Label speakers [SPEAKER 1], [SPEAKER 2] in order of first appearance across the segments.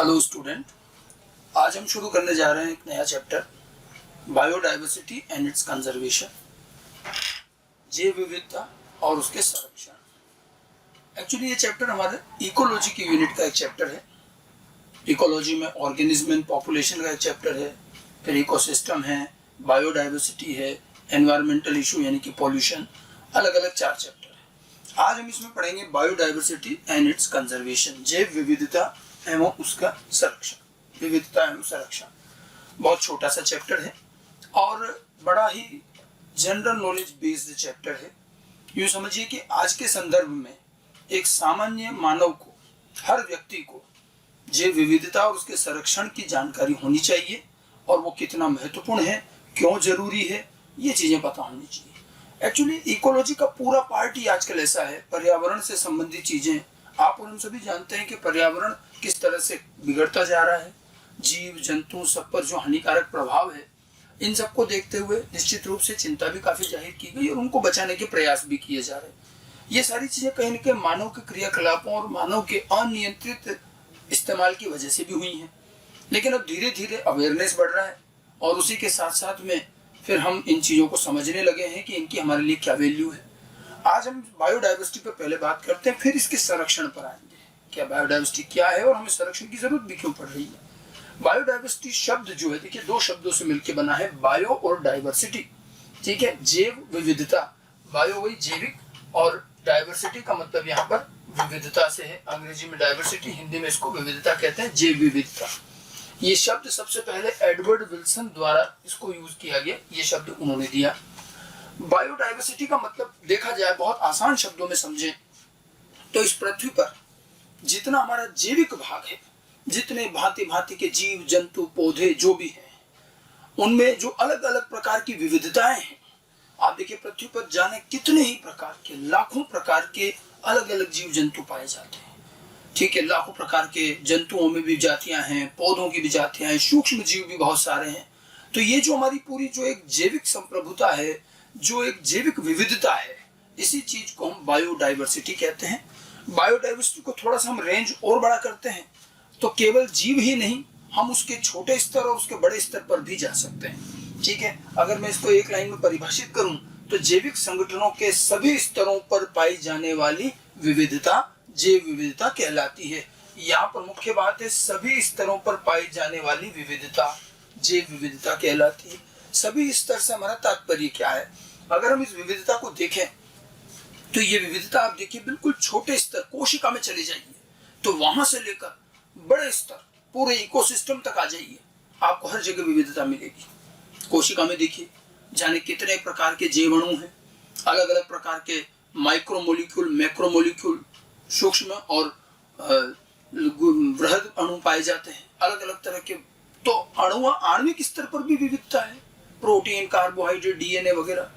[SPEAKER 1] Hello student, आज हम शुरू करने जा रहे हैं एक नया chapter biodiversity and it's conservation, जैव विविधता और उसके संरक्षण। एक्चुअली ये चैप्टर हमारे इकोलॉजी की यूनिट का एक चैप्टर है। इकोलॉजी में ऑर्गेनिज्म एंड पॉपुलेशन का एक चैप्टर है, फिर इकोसिस्टम है, बायोडाइवर्सिटी है, एनवायरमेंटल इशू यानी कि पॉल्यूशन, अलग अलग 4 चैप्टर है। आज हम इसमें पढ़ेंगे बायोडाइवर्सिटी एंड इट्स कंजर्वेशन, जैव विविधता एवं उसका संरक्षण। विविधता एवं संरक्षण बहुत छोटा सा चैप्टर है और बड़ा ही जनरल नॉलेज बेस्ड चैप्टर है। यूँ समझिए कि आज के संदर्भ में एक सामान्य मानव को, हर व्यक्ति को जैव विविधता और उसके संरक्षण की जानकारी होनी चाहिए और वो कितना महत्वपूर्ण है, क्यों जरूरी है, ये चीजें पता होनी चाहिए। एक्चुअली इकोलॉजी का पूरा पार्ट ही आजकल ऐसा है, पर्यावरण से संबंधित चीजें। आप और हम सभी जानते हैं कि पर्यावरण किस तरह से बिगड़ता जा रहा है, जीव जंतु सब पर जो हानिकारक प्रभाव है, इन सबको देखते हुए निश्चित रूप से चिंता भी काफी जाहिर की गई और उनको बचाने के प्रयास भी किए जा रहे हैं। ये सारी चीजें कहीं न कहीं मानव के क्रियाकलापों और मानव के अनियंत्रित इस्तेमाल की वजह से भी हुई हैं। लेकिन अब धीरे धीरे अवेयरनेस बढ़ रहा है और उसी के साथ साथ में फिर हम इन चीजों को समझने लगे हैं कि इनकी हमारे लिए क्या वैल्यू है। आज हम बायोडाइवर्सिटी पर पहले बात करते हैं, फिर इसके संरक्षण पर आएंगे। क्या बायोडाइवर्सिटी क्या है और हमें संरक्षण की जरूरत भी क्यों पड़ रही है। बायोडाइवर्सिटी शब्द जो है, देखिए 2 शब्दों से मिलकर बना है, बायो और डाइवर्सिटी। ठीक है, जैव विविधता, बायो वही जैविक और डाइवर्सिटी का मतलब यहाँ पर विविधता से है। अंग्रेजी में डाइवर्सिटी, हिंदी में इसको विविधता कहते हैं, जैव विविधता। ये शब्द सबसे पहले एडवर्ड विल्सन द्वारा इसको यूज किया गया, ये शब्द उन्होंने दिया। बायोडाइवर्सिटी का मतलब देखा जाए बहुत आसान शब्दों में समझें तो इस पृथ्वी पर जितना हमारा जैविक भाग है, जितने भांति भांति के जीव जंतु पौधे जो भी हैं, उनमें जो अलग अलग प्रकार की विविधताएं हैं। आप देखिए पृथ्वी पर जाने कितने ही प्रकार के, लाखों प्रकार के अलग अलग जीव जंतु पाए जाते हैं। ठीक है, लाखों प्रकार के जंतुओं में भी जातियां हैं, पौधों की भी जातियां हैं, सूक्ष्म जीव भी बहुत सारे हैं। तो ये जो हमारी पूरी जो एक जैविक संप्रभुता है, जो एक जैविक विविधता है, इसी चीज को हम बायोडाइवर्सिटी कहते हैं। बायोडाइवर्सिटी को थोड़ा सा हम रेंज और बड़ा करते हैं तो केवल जीव ही नहीं, हम उसके छोटे स्तर और उसके बड़े स्तर पर भी जा सकते हैं। ठीक है, अगर मैं इसको एक लाइन में परिभाषित करूं तो जैविक संगठनों के सभी स्तरों पर पाई जाने वाली विविधता जैव विविधता कहलाती है। यहाँ पर मुख्य बात है, सभी स्तरों पर पाई जाने वाली विविधता जैव विविधता कहलाती है। सभी स्तर से हमारा तात्पर्य क्या है? अगर हम इस विविधता को देखें तो ये विविधता आप देखिए बिल्कुल छोटे स्तर, कोशिका में चले जाइए तो वहां से लेकर बड़े स्तर पूरे इकोसिस्टम तक आ जाइए, आपको हर जगह विविधता मिलेगी। कोशिका में देखिए जाने कितने प्रकार के जैव अणु हैं, अलग अलग प्रकार के माइक्रोमोलिक्यूल, मैक्रोमोलिक्यूल, सूक्ष्म और वृहद अणु पाए जाते हैं, अलग अलग तरह के। तो आणविक स्तर पर भी विविधता है, प्रोटीन, कार्बोहाइड्रेट, डीएनए वगैरह।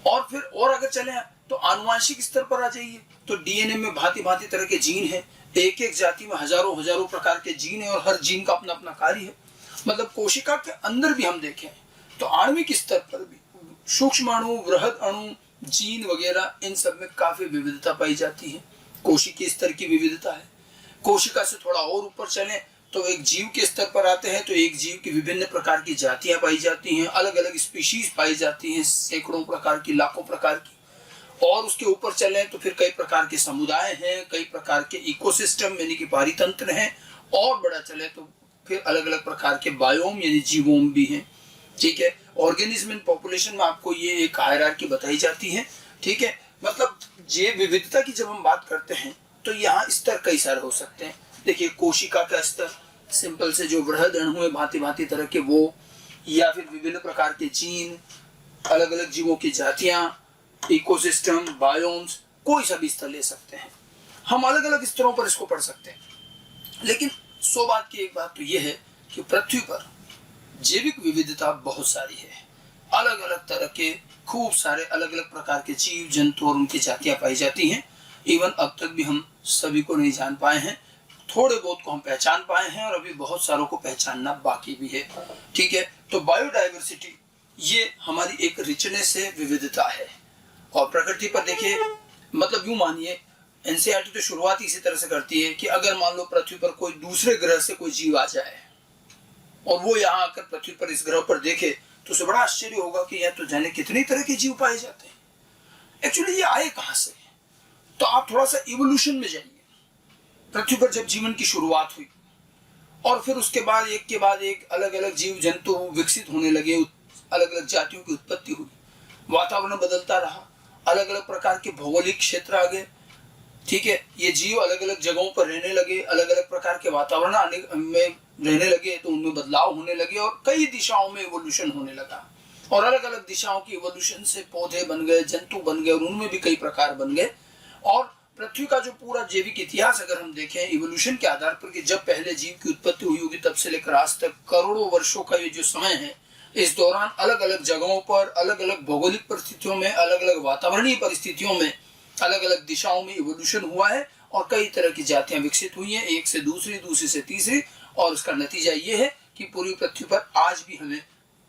[SPEAKER 1] और फिर और अगर चले तो आनुवांशिक स्तर पर आ जाइए तो डीएनए में भांति भांति तरह के जीन हैं, एक एक जाति में हजारों हजारों प्रकार के जीन है और हर जीन का अपना अपना कार्य है। मतलब कोशिका के अंदर भी हम देखें तो आणविक स्तर पर भी सूक्ष्म अणु, वृहद अणु, जीन वगैरह, इन सब में काफी विविधता पाई जाती है। कोशिकीय स्तर की विविधता है। कोशिका से थोड़ा और ऊपर चले तो एक जीव के स्तर पर आते हैं तो एक जीव की विभिन्न प्रकार की जातियां पाई जाती हैं, अलग अलग स्पीशीज पाई जाती हैं, सैकड़ों प्रकार की, लाखों प्रकार की। और उसके ऊपर चले तो फिर कई प्रकार के समुदाय हैं, कई प्रकार के इकोसिस्टम यानी कि पारितंत्र हैं। और बड़ा चले तो फिर अलग अलग प्रकार के बायोम यानी जीवोम भी हैं। ठीक है, ऑर्गेनिज्म एंड पॉपुलेशन में आपको ये एक हायरार्की बताई जाती है। ठीक है, मतलब जैव विविधता की जब हम बात करते हैं तो यहाँ स्तर कई सारे हो सकते हैं। देखिए कोशिका का स्तर, सिंपल से जो वृहद अणु है भांति भांति तरह के वो, या फिर विभिन्न प्रकार के जीन, अलग अलग जीवों की जातियां, इकोसिस्टम, बायोम्स, कोई सा भी स्तर ले सकते हैं। हम अलग अलग स्तरों पर इसको पढ़ सकते हैं। लेकिन 100 बात की एक बात तो यह है कि पृथ्वी पर जैविक विविधता बहुत सारी है, अलग अलग तरह के खूब सारे अलग अलग प्रकार के जीव जंतु और उनकी जातियां पाई जाती हैं। इवन अब तक भी हम सभी को नहीं जान पाए हैं, थोड़े बहुत को हम पहचान पाए हैं और अभी बहुत सारों को पहचानना बाकी भी है। ठीक है, तो बायोडाइवर्सिटी ये हमारी एक रिचनेस है, विविधता है। और प्रकृति पर देखिए, मतलब यूं मानिए एनसीईआरटी तो शुरुआत इसी तरह से करती है कि अगर मान लो पृथ्वी पर कोई दूसरे ग्रह से कोई जीव आ जाए और वो यहाँ आकर पृथ्वी पर इस ग्रह पर देखे तो उसे बड़ा आश्चर्य होगा कि यह तो जाने कितनी तरह के जीव पाए जाते हैं। एक्चुअली ये आए कहां से? तो आप थोड़ा सा इवोल्यूशन में जाइए। पृथ्वी पर जब जीवन की शुरुआत हुई और फिर उसके बाद एक अलग अलग जीव जंतु विकसित होने लगे, अलग अलग जातियों की उत्पत्ति हुई, वातावरण बदलता रहा, अलग अलग प्रकार के भौगोलिक क्षेत्र आ गए, ठीक है, ये जीव अलग अलग जगहों पर रहने लगे, अलग अलग प्रकार के वातावरण में रहने लगे, तो उनमें बदलाव होने लगे और कई दिशाओं में इवोल्यूशन होने लगा और अलग अलग दिशाओं की इवोल्यूशन से पौधे बन गए, जंतु बन गए और उनमें भी कई प्रकार बन गए। और पृथ्वी का जो पूरा जैविक इतिहास अगर हम देखें इवोल्यूशन के आधार पर कि जब पहले जीव की उत्पत्ति हुई होगी तब से लेकर आज तक करोड़ों वर्षों का ये जो समय है, इस दौरान अलग अलग जगहों पर अलग अलग भौगोलिक परिस्थितियों में, अलग अलग वातावरणीय परिस्थितियों में, अलग अलग दिशाओं में इवोल्यूशन हुआ है और कई तरह की जातियां विकसित हुई हैं, एक से दूसरी, दूसरी से तीसरी, और उसका नतीजा ये है कि पूरी पृथ्वी पर आज भी हमें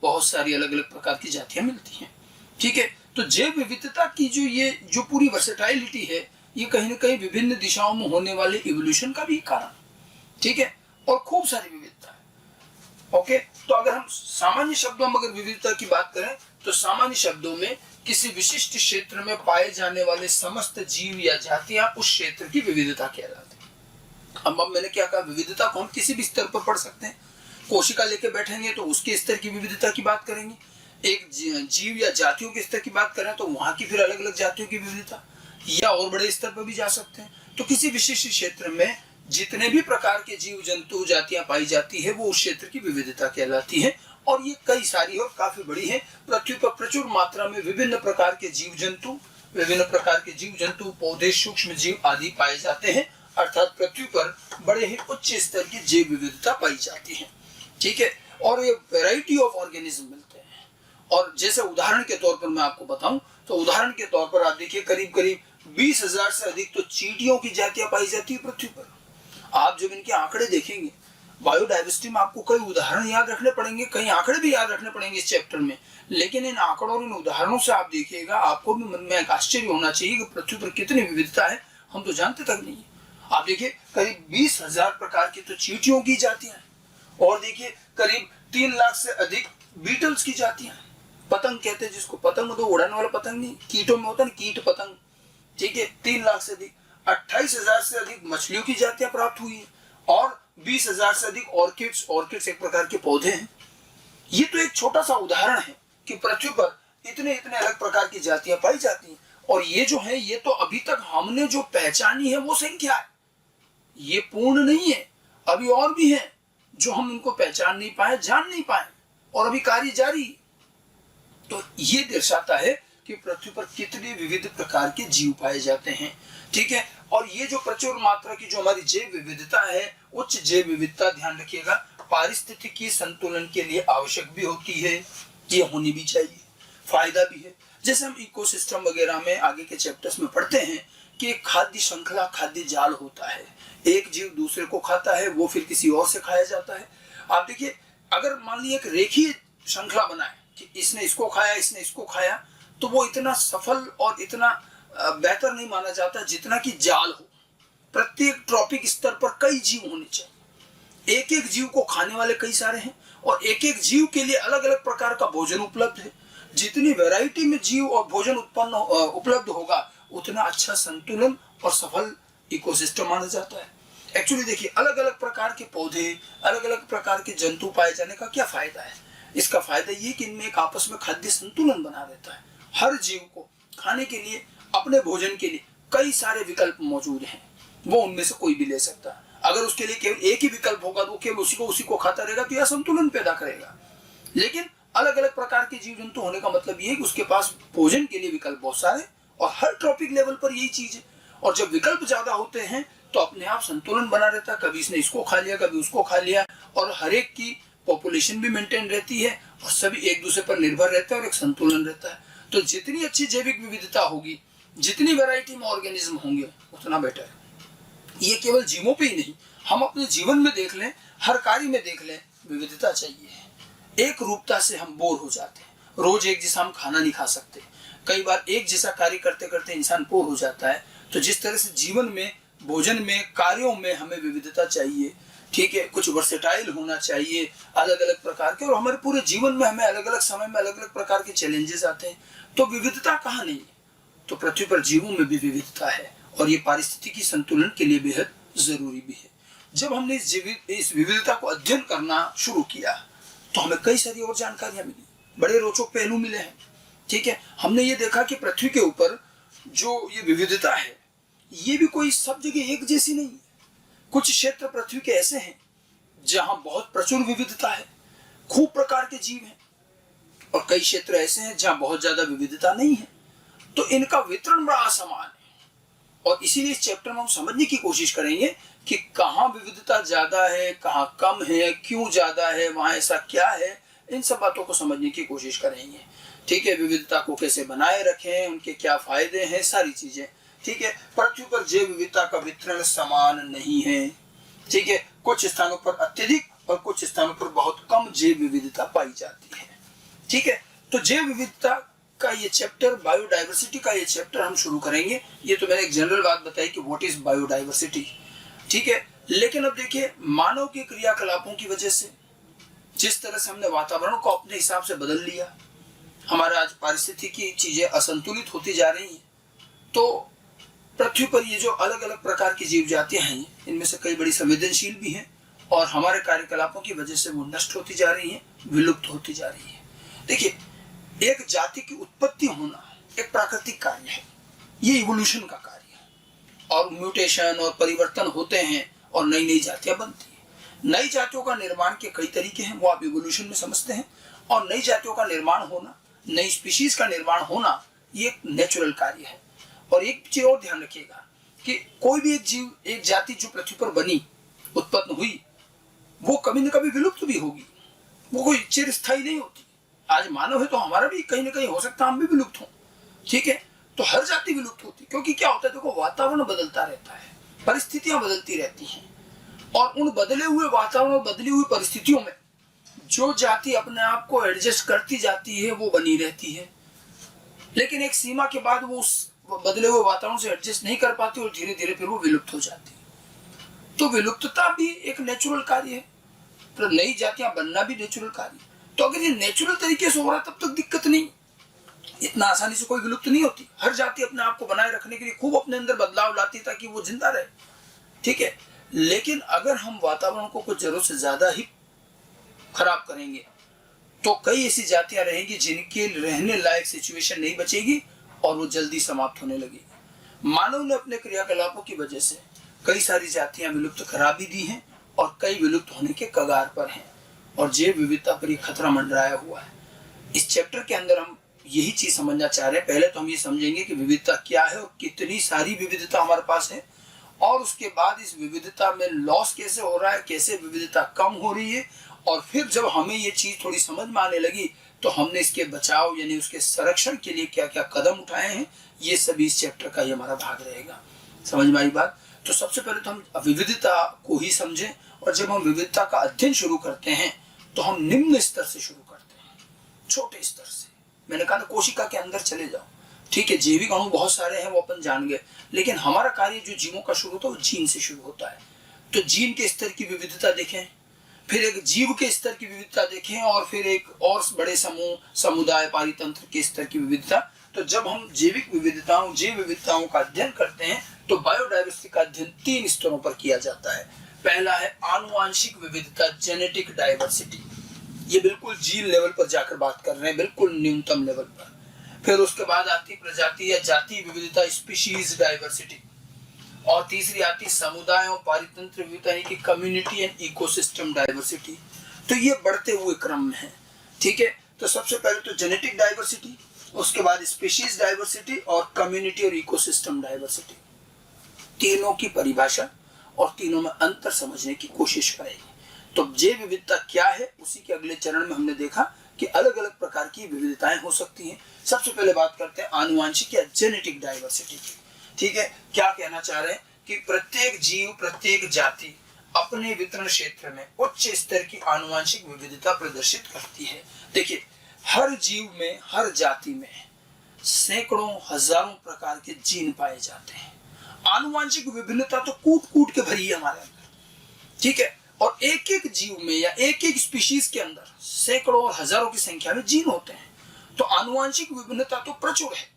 [SPEAKER 1] बहुत सारी अलग अलग प्रकार की जातियां मिलती हैं। ठीक है, तो जैव विविधता की जो पूरी वर्सेटाइलिटी है, ये कहीं ना कहीं विभिन्न दिशाओं में होने वाले इवोल्यूशन का भी कारण, ठीक है, और खूब सारी विविधता है। ओके, तो अगर हम सामान्य शब्दों में अगर विविधता की बात करें तो सामान्य शब्दों में किसी विशिष्ट क्षेत्र में पाए जाने वाले समस्त जीव या जातियां उस क्षेत्र की विविधता कहलाती है। अब मैंने क्या कहा, विविधता को हम किसी भी स्तर पर पढ़ सकते हैं। कोशिका लेके बैठेंगे तो उसके स्तर की विविधता की बात करेंगे, एक जीव या जातियों के स्तर की बात करें तो वहां की फिर अलग अलग जातियों की विविधता, या और बड़े स्तर पर भी जा सकते हैं। तो किसी विशिष्ट क्षेत्र में जितने भी प्रकार के जीव जंतु जातियां पाई जाती है वो उस क्षेत्र की विविधता कहलाती है और ये कई सारी और काफी बड़ी है। पृथ्वी पर प्रचुर मात्रा में विभिन्न प्रकार के जीव जंतु, पौधे, सूक्ष्म जीव आदि पाए जाते हैं, अर्थात पृथ्वी पर बड़े ही उच्च स्तर की जैव विविधता पाई जाती है। ठीक है, और ये वैरायटी ऑफ ऑर्गेनिज्म मिलते हैं। और जैसे उदाहरण के तौर पर मैं आपको बताऊं तो उदाहरण के तौर पर आप देखिए करीब करीब 20,000 से अधिक तो चींटियों की जातियां पाई जाती है पृथ्वी पर। आप जब इनके आंकड़े देखेंगे, बायोडाइवर्सिटी में आपको कई उदाहरण याद रखने पड़ेंगे, कई आंकड़े भी याद रखने पड़ेंगे इस चैप्टर में, लेकिन इन आंकड़ों और इन उदाहरणों से आप देखिएगा आपको भी मन में एक आश्चर्य होना चाहिए कि पृथ्वी पर कितनी विविधता है, हम तो जानते तक नहीं है। आप देखिए करीब 20,000 प्रकार की तो चींटियों की जातियां हैं और देखिए करीब 3 लाख से अधिक बीटल्स की जातियां हैं। पतंग कहते हैं जिसको, पतंग तो उड़ाने वाला पतंग नहीं, कीटों में होता है कीट पतंग, ठीक है, 3 लाख से अधिक। 28,000 से अधिक मछलियों की जातियां प्राप्त हुई है और 20,000 से अधिक ऑर्किड्स एक प्रकार के पौधे हैं। ये तो एक छोटा सा उदाहरण है कि पृथ्वी पर इतने अलग प्रकार की जातियां पाई जाती हैं और ये जो है ये तो अभी तक हमने जो पहचानी है वो संख्या है, ये पूर्ण नहीं है, अभी और भी है जो हम उनको पहचान नहीं पाए, जान नहीं पाए और अभी कार्य जारी। तो ये दर्शाता है कि पृथ्वी पर कितने विविध प्रकार के जीव पाए जाते हैं। ठीक है, और ये जो प्रचुर मात्रा की जो हमारी जैव विविधता है, उच्च जैव विविधता, ध्यान रखिएगा, पारिस्थितिकी संतुलन के लिए आवश्यक भी होती है, ये होनी भी चाहिए, फायदा भी है। जैसे हम इकोसिस्टम वगैरह में आगे के चैप्टर्स में पढ़ते हैं कि एक खाद्य श्रृंखला, खाद्य जाल होता है, एक जीव दूसरे को खाता है, वो फिर किसी और से खाया जाता है। आप देखिए अगर मान लीजिए एक रेखीय श्रृंखला बनाए कि इसने इसको खाया, इसने इसको खाया, तो वो इतना सफल और इतना बेहतर नहीं माना जाता जितना कि जाल हो। प्रत्येक ट्रॉपिक स्तर पर कई जीव होने चाहिए, एक एक जीव को खाने वाले कई सारे हैं और एक एक जीव के लिए अलग अलग प्रकार का भोजन उपलब्ध है। जितनी वैरायटी में जीव और भोजन उपलब्ध होगा उतना अच्छा संतुलन और सफल इकोसिस्टम माना जाता है। एक्चुअली देखिए अलग अलग प्रकार के पौधे, अलग अलग प्रकार के जंतु पाए जाने का क्या फायदा है? इसका फायदा ये कि इनमें एक आपस में खाद्य संतुलन बना रहता है। हर जीव को खाने के लिए, अपने भोजन के लिए कई सारे विकल्प मौजूद हैं, वो उनमें से कोई भी ले सकता है। अगर उसके लिए केवल एक ही विकल्प होगा तो केवल उसी को खाता रहेगा तो यह असंतुलन पैदा करेगा। लेकिन अलग अलग प्रकार के जीव जंतु होने का मतलब ये है कि उसके पास भोजन के लिए विकल्प बहुत सारे और हर ट्रॉपिक लेवल पर यही चीज है। और जब विकल्प ज्यादा होते हैं तो अपने आप संतुलन बना रहता है, कभी इसने इसको खा लिया, कभी उसको खा लिया, और हर एक की पॉपुलेशन भी मेंटेन रहती है और सभी एक दूसरे पर निर्भर रहते हैं और एक संतुलन रहता है। तो जितनी अच्छी जैविक विविधता होगी, जितनी वैरायटी में ऑर्गेनिज्म होंगे उतना बेटर है। ये केवल जीवों पे ही नहीं, हम अपने जीवन में देख लें, हर कार्य में देख लें, विविधता चाहिए। एक रूपता से हम बोर हो जाते हैं, रोज एक जैसा हम खाना नहीं खा सकते, कई बार एक जैसा कार्य करते करते इंसान बोर हो जाता है। तो जिस तरह से जीवन में, भोजन में, कार्यों में हमें विविधता चाहिए, ठीक है, कुछ वर्सेटाइल होना चाहिए, अलग अलग प्रकार के, और हमारे पूरे जीवन में हमें अलग अलग समय में अलग अलग प्रकार के चैलेंजेस आते हैं, तो विविधता कहाँ नहीं है? तो पृथ्वी पर जीवों में भी विविधता है, और ये पारिस्थितिकी संतुलन के लिए बेहद जरूरी भी है। जब हमने इस विविधता को अध्ययन करना शुरू किया तो हमें कई सारी और जानकारियां मिली, बड़े रोचक पहलू मिले हैं, ठीक है। हमने ये देखा कि पृथ्वी के ऊपर जो ये विविधता है ये भी कोई सब जगह एक जैसी नहीं है। कुछ क्षेत्र पृथ्वी के ऐसे हैं जहां बहुत प्रचुर विविधता है, खूब प्रकार के जीव हैं, और कई क्षेत्र ऐसे हैं जहां बहुत ज्यादा विविधता नहीं है। तो इनका वितरण बड़ा असमान है, और इसीलिए इस चैप्टर में हम समझने की कोशिश करेंगे कि कहाँ विविधता ज्यादा है, कहाँ कम है, क्यों ज्यादा है, वहां ऐसा क्या है, इन सब बातों को समझने की कोशिश करेंगे, ठीक है। विविधता को कैसे बनाए रखें, उनके क्या फायदे हैं, सारी चीजें, ठीक है। पृथ्वी पर जैव विविधता का वितरण समान नहीं है, ठीक है। कुछ स्थानों पर अत्यधिक और कुछ स्थानों पर बहुत कम जैव विविधता पाई जाती है, ठीक है। तो जैव विविधता का ये चैप्टर, बायोडाइवर्सिटी का ये चैप्टर हम शुरू करेंगे। ये तो मैंने एक जनरल बात बताई कि व्हाट इज बायोडाइवर्सिटी, ठीक है। लेकिन अब देखिए, मानव के क्रियाकलापों की वजह से जिस तरह से हमने वातावरण को अपने हिसाब से बदल लिया, हमारा आज पारिस्थितिकी चीजें असंतुलित होती जा रही हैं, तो पृथ्वी पर ये जो अलग अलग प्रकार की जीव जातियां हैं, इनमें से कई बड़ी संवेदनशील भी हैं, और हमारे कार्यकलापों की वजह से वो नष्ट होती जा रही हैं, विलुप्त होती जा रही है। देखिए, एक जाति की उत्पत्ति होना एक प्राकृतिक कार्य है, ये इवोल्यूशन का कार्य है, और म्यूटेशन और परिवर्तन होते हैं और नई नई जातियां बनती हैं। नई जातियों का निर्माण के कई तरीके हैं, वो आप इवोल्यूशन में समझते हैं, और नई जातियों का निर्माण होना, नई स्पीशीज का निर्माण होना, ये एक नेचुरल कार्य है। और एक चीज और ध्यान रखिएगा कि कोई भी एक जीव, एक जाति जो पृथ्वी पर बनी, उत्पन्न हुई, वो कभी न कभी विलुप्त भी होगी, वो कोई चिरस्थायी नहीं होती। आज मानव है तो हमारा भी कहीं ना कहीं हो सकता है हम भी विलुप्त हों, ठीक है। तो हर जाति विलुप्त होती, क्योंकि क्या होता है, देखो, वातावरण बदलता रहता है, परिस्थितियां बदलती रहती हैं, और उन बदले हुए वातावरण और बदली हुई परिस्थितियों में जो जाति अपने आप को एडजस्ट करती जाती है वो बनी रहती है, लेकिन एक सीमा के बाद वो उस बदले हुए वातावरण से एडजस्ट नहीं कर पाती और धीरे धीरे फिर वो विलुप्त हो जाती है। तो विलुप्तता भी एक नेचुरल कार्य है, तो नई जातियां बनना भी नेचुरल कार्य है। तो अगर ये नेचुरल तरीके से हो रहा है तब तक दिक्कत नहीं, इतना आसानी से कोई विलुप्त नहीं होती। हर जाति अपने आप को बनाए रखने के लिए खूब अपने अंदर बदलाव लाती है ताकि वो जिंदा रहे, ठीक है। लेकिन अगर हम वातावरण को कुछ जरूरत से ज्यादा ही खराब करेंगे तो कई ऐसी जातियां रहेंगी जिनके रहने लायक सिचुएशन नहीं बचेगी और वो जल्दी समाप्त होने लगेगी। मानव ने अपने क्रियाकलापों की वजह से कई सारी जातियां विलुप्त करा भी दी हैं और कई विलुप्त होने के कगार पर हैं, और जैव विविधता पर एक खतरा मंडराया हुआ है। इस चैप्टर के अंदर हम यही चीज समझना चाह रहे हैं। पहले तो हम ये समझेंगे कि विविधता क्या है और कितनी सारी विविधता हमारे पास है, और उसके बाद इस विविधता में लॉस कैसे हो रहा है, कैसे विविधता कम हो रही है, और फिर जब हमें ये चीज थोड़ी समझ में आने लगी तो हमने इसके बचाव यानी उसके संरक्षण के लिए क्या क्या कदम उठाए हैं, ये सभी इस चैप्टर का ही हमारा भाग रहेगा। समझ में आई बात? तो सबसे पहले तो हम विविधता को ही समझें, और जब हम विविधता का अध्ययन शुरू करते हैं तो हम निम्न स्तर से शुरू करते हैं, छोटे स्तर से। मैंने कहा ना, कोशिका के अंदर चले जाओ, ठीक है। जैविक अणु बहुत सारे हैं वो अपन जान गए, लेकिन हमारा कार्य जो जीवों का शुरू होता है वो जीन से शुरू होता है। तो जीन के स्तर की विविधता देखें, फिर एक जीव के स्तर की विविधता देखें, और फिर एक और बड़े समूह, समुदाय, पारितंत्र के स्तर की विविधता। तो जब हम जैविक विविधताओं, जैव विविधताओं का अध्ययन करते हैं तो बायोडाइवर्सिटी का अध्ययन 3 स्तरों पर किया जाता है। पहला है आनुवांशिक विविधता, जेनेटिक डाइवर्सिटी, ये बिल्कुल जीन लेवल पर जाकर बात कर रहे हैं, बिल्कुल न्यूनतम लेवल पर। फिर उसके बाद आती प्रजाति या जाति विविधता, स्पीशीज डाइवर्सिटी, और तीसरी आती समुदायों, पारितंत्र विविधता यानी कि कम्युनिटी एंड इकोसिस्टम डाइवर्सिटी। तो ये बढ़ते हुए क्रम में है, ठीक है। तो सबसे पहले तो जेनेटिक डाइवर्सिटी, उसके बाद स्पीशीज डाइवर्सिटी और कम्युनिटी और इकोसिस्टम डाइवर्सिटी। तीनों की परिभाषा और तीनों में अंतर समझने की कोशिश करेंगे। तो जैव विविधता क्या है, उसी के अगले चरण में हमने देखा कि अलग अलग प्रकार की विविधताएं हो सकती हैं। सबसे पहले बात करते हैं आनुवांशिक या जेनेटिक डाइवर्सिटी की, ठीक है। क्या कहना चाह रहे हैं कि प्रत्येक जीव, प्रत्येक जाति अपने वितरण क्षेत्र में उच्च स्तर की आनुवांशिक विविधता प्रदर्शित करती है। देखिए, हर जीव में, हर जाति में सैकड़ों, हजारों प्रकार के जीन पाए जाते हैं, आनुवांशिक विभिन्नता तो कूट कूट के भरी है हमारे अंदर, ठीक है। और एक एक जीव में या एक एक स्पीशीज के अंदर सैकड़ों और हजारों की संख्या में जीन होते हैं, तो आनुवांशिक विभिन्नता तो प्रचुर है,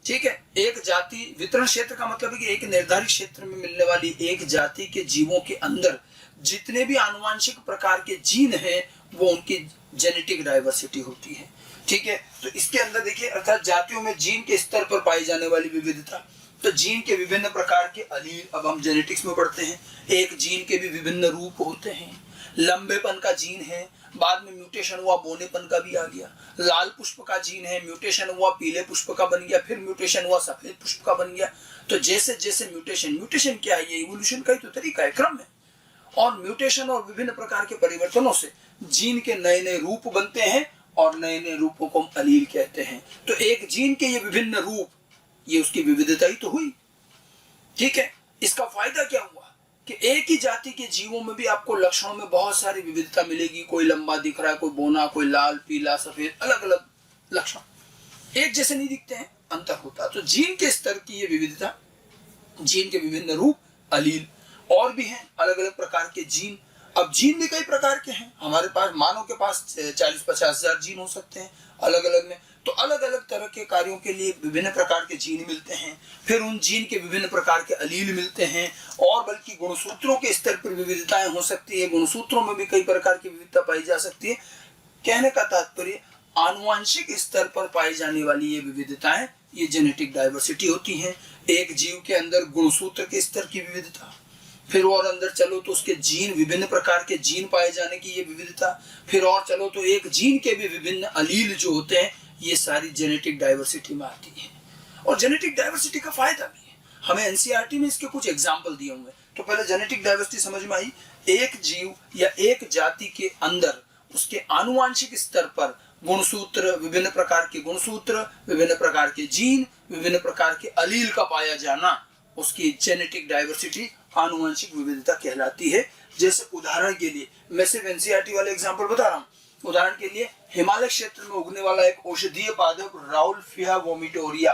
[SPEAKER 1] ठीक है। एक जाति वितरण क्षेत्र का मतलब है कि एक निर्धारित क्षेत्र में मिलने वाली एक जाति के जीवों के अंदर जितने भी आनुवांशिक प्रकार के जीन हैं वो उनकी जेनेटिक डाइवर्सिटी होती है, ठीक है। तो इसके अंदर देखिए, अर्थात जातियों में जीन के स्तर पर पाई जाने वाली विविधता, तो जीन के विभिन्न प्रकार के अलील, अब हम जेनेटिक्स में पढ़ते हैं, एक जीन के भी विभिन्न रूप होते हैं। लंबेपन का जीन है, बाद में म्यूटेशन हुआ बोनेपन का भी आ गया। लाल पुष्प का जीन है, म्यूटेशन हुआ पीले पुष्प का बन गया, फिर म्यूटेशन हुआ सफेद पुष्प का बन गया। तो जैसे जैसे म्यूटेशन क्या है, ये इवोल्यूशन का ही तो तरीका है, क्रम है। और म्यूटेशन और विभिन्न प्रकार के परिवर्तनों से जीन के नए नए रूप बनते हैं और नए नए रूपों को हम अलील कहते हैं। तो एक जीन के ये विभिन्न रूप, ये उसकी विविधता ही तो हुई, ठीक है। इसका फायदा क्या हुआ कि एक ही जाति के जीवों में भी आपको लक्षणों में बहुत सारी विविधता मिलेगी। कोई लंबा दिख रहा है, कोई बोना, कोई लाल, पीला, सफेद, अलग अलग लक्षण एक जैसे नहीं दिखते हैं, अंतर होता। तो जीन के स्तर की ये विविधता, जीन के विभिन्न रूप, अलील और भी हैं अलग अलग प्रकार के जीन। अब जीन भी कई प्रकार के हैं हमारे पास, मानव के पास 40-50 हजार जीन हो सकते हैं अलग अलग में। तो अलग अलग तरह के कार्यों के लिए विभिन्न प्रकार के जीन मिलते हैं, फिर उन जीन के विभिन्न प्रकार के अलील मिलते हैं, और बल्कि गुणसूत्रों के स्तर पर विविधताएं हो सकती है। गुणसूत्रों में भी कई प्रकार की विविधता पाई जा सकती है। कहने का तात्पर्य, आनुवांशिक स्तर पर पाई जाने वाली ये विविधताएं, ये जेनेटिक डाइवर्सिटी होती है। एक जीव के अंदर गुणसूत्र के स्तर की विविधता, फिर और अंदर चलो तो उसके जीन, विभिन्न प्रकार के जीन पाए जाने की ये विविधता, फिर और चलो तो एक जीन के भी विभिन्न अलील जो होते हैं, ये सारी जेनेटिक डाइवर्सिटी में आती है। और जेनेटिक डाइवर्सिटी का फायदा भी है, हमें एनसीईआरटी में इसके कुछ एग्जाम्पल दिए हुए। तो पहले जेनेटिक डाइवर्सिटी समझ में आई, एक जीव या एक जाति के अंदर उसके आनुवांशिक स्तर पर गुणसूत्र, विभिन्न प्रकार के गुणसूत्र, विभिन्न प्रकार के जीन, विभिन्न प्रकार के अलील का पाया जाना, उसकी जेनेटिक डाइवर्सिटी, आनुवंशिक विविधता कहलाती है। जैसे उदाहरण के लिए, मैं सिर्फ एनसीईआरटी वाले एग्जांपल बता रहा हूँ। उदाहरण के लिए, हिमालय क्षेत्र में उगने वाला एक औषधीय पादप राउल्फिया वोमिटोरिया,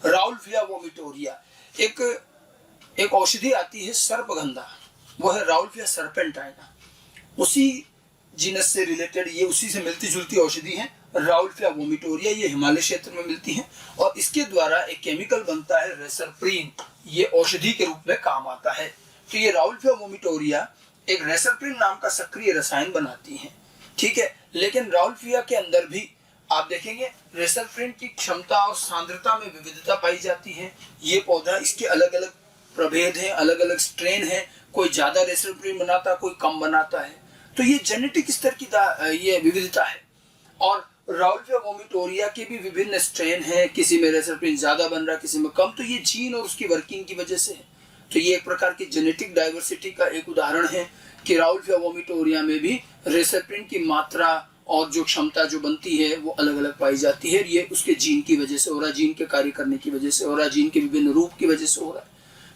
[SPEAKER 1] राउल्फिया वोमिटोरिया, एक औषधि आती है सर्पगंधा, वो है राउल्फिया सर्पेंटाइना, उसी जीनस से रिलेटेड, ये उसी से मिलती जुलती औषधि है राउल्फिया वोमिटोरिया। ये हिमालय क्षेत्र में मिलती है और इसके द्वारा एक केमिकल बनता है रेसरप्रीन, ये औषधि के रूप में काम आता है। तो ये राउल्फिया वोमिटोरिया एक रेसरप्रीन नाम का सक्रिय रसायन बनाती है, ठीक है। लेकिन राउल्फिया के अंदर भी आप देखेंगे रेसरप्रीन की क्षमता और सांद्रता में विविधता पाई जाती है। ये पौधा, इसके अलग अलग प्रभेद हैं, अलग अलग स्ट्रेन है, कोई ज्यादा रेसरप्रीन बनाता, कोई कम बनाता है। तो ये जेनेटिक स्तर की ये विविधता है। और राउल्फिया वोमिटोरिया के भी विभिन्न स्ट्रेन हैं, किसी में रेसरप्रीन ज्यादा बन रहा है, किसी में कम। तो ये जीन और उसकी वर्किंग की वजह से है। तो ये एक प्रकार की जेनेटिक डाइवर्सिटी का एक उदाहरण है कि राउल्फिया वोमिटोरिया में भी रेसरप्रीन की मात्रा और जो क्षमता जो बनती है वो अलग अलग पाई जाती है। ये उसके जीन की वजह से हो रहा है, जीन के कार्य करने की वजह से हो रहा है, जीन के विभिन्न रूप की वजह से हो रहा है,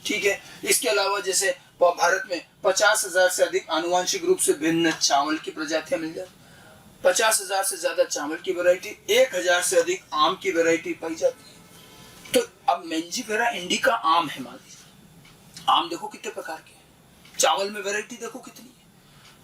[SPEAKER 1] ठीक है। इसके अलावा जैसे भारत में 50,000 से अधिक आनुवांशिक रूप से भिन्न चावल की प्रजातियां मिल जाती, 50,000 से ज्यादा चावल की वैरायटी, 1,000 से अधिक आम की वैरायटी पाई जाती है। तो अब मेंजीफेरा इंडिका आम है, मान लीजिए, आम देखो कितने प्रकार के हैं, चावल में वैरायटी देखो कितनी है,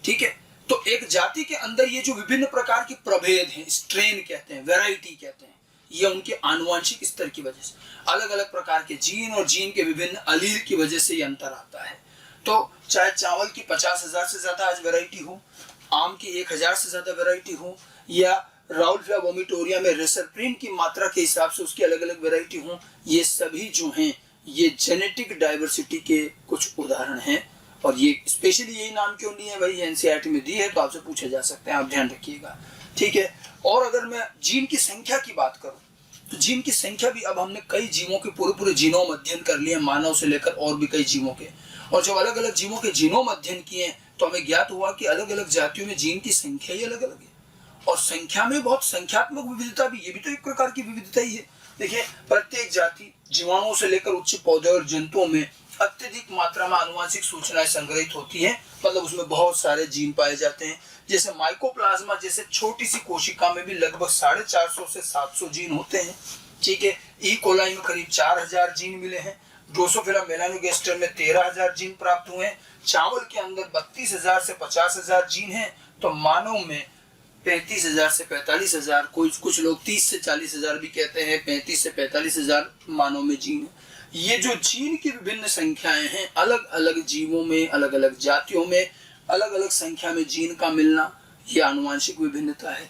[SPEAKER 1] ठीक है। तो एक जाति के अंदर ये जो विभिन्न प्रकार की प्रभेद हैं, स्ट्रेन कहते हैं, वैरायटी कहते हैं, ये उनके आनुवांशिक स्तर की वजह से, अलग अलग प्रकार के जीन और जीन के विभिन्न अलील की वजह से ये अंतर आता है। तो चाहे चावल की 50,000 से ज्यादा आज वैरायटी हो, आम की 1,000 से ज्यादा वैरायटी हो, या राउल्फिया वोमिटोरिया में रेसरप्रीन की मात्रा के हिसाब से उसकी अलग अलग वैरायटी हो, ये सभी जो हैं ये जेनेटिक डाइवर्सिटी के कुछ उदाहरण हैं। और ये स्पेशली यही नाम क्यों नहीं है भाई, एनसीईआरटी में दी है, तो आपसे पूछे जा सकते हैं, आप ध्यान रखिएगा, ठीक है। और अगर मैं जीन की संख्या की बात करूं तो जीन की संख्या भी, अब हमने कई जीवों के पूरे जीनोम अध्ययन कर लिए, मानव से लेकर और भी कई जीवों के, और जब अलग अलग जीवों के जीनोम अध्ययन किए तो हमें ज्ञात हुआ कि अलग अलग जातियों में जीन की संख्या ही अलग अलग है, और संख्या में बहुत संख्यात्मक विविधता भी, ये भी तो एक प्रकार की विविधता ही है। देखिए, प्रत्येक जाति जीवाणुओं से लेकर उच्च पौधे और जंतुओं में अत्यधिक मात्रा में आनुवांशिक सूचनाएं संग्रहित होती हैं, मतलब उसमें बहुत सारे जीन पाए जाते हैं। जैसे माइकोप्लाज्मा जैसे छोटी सी कोशिका में भी लगभग 450 से 700 जीन होते हैं, ठीक है। ई कोलाई में करीब 4,000 जीन मिले हैं, ड्रोसोफिला मेलानोगास्टर में 13,000 जीन प्राप्त हुए हैं। चावल के अंदर 32,000 से 50,000 जीन हैं। तो मानव में 35,000 से 45,000, कुछ लोग 30 से 40,000 भी कहते हैं, 35 से 45,000 मानव में जीन है। ये जो जीन की विभिन्न संख्याएं हैं, अलग अलग जीवों में, अलग अलग जातियों में अलग अलग संख्या में जीन का मिलना, ये आनुवांशिक विभिन्नता है।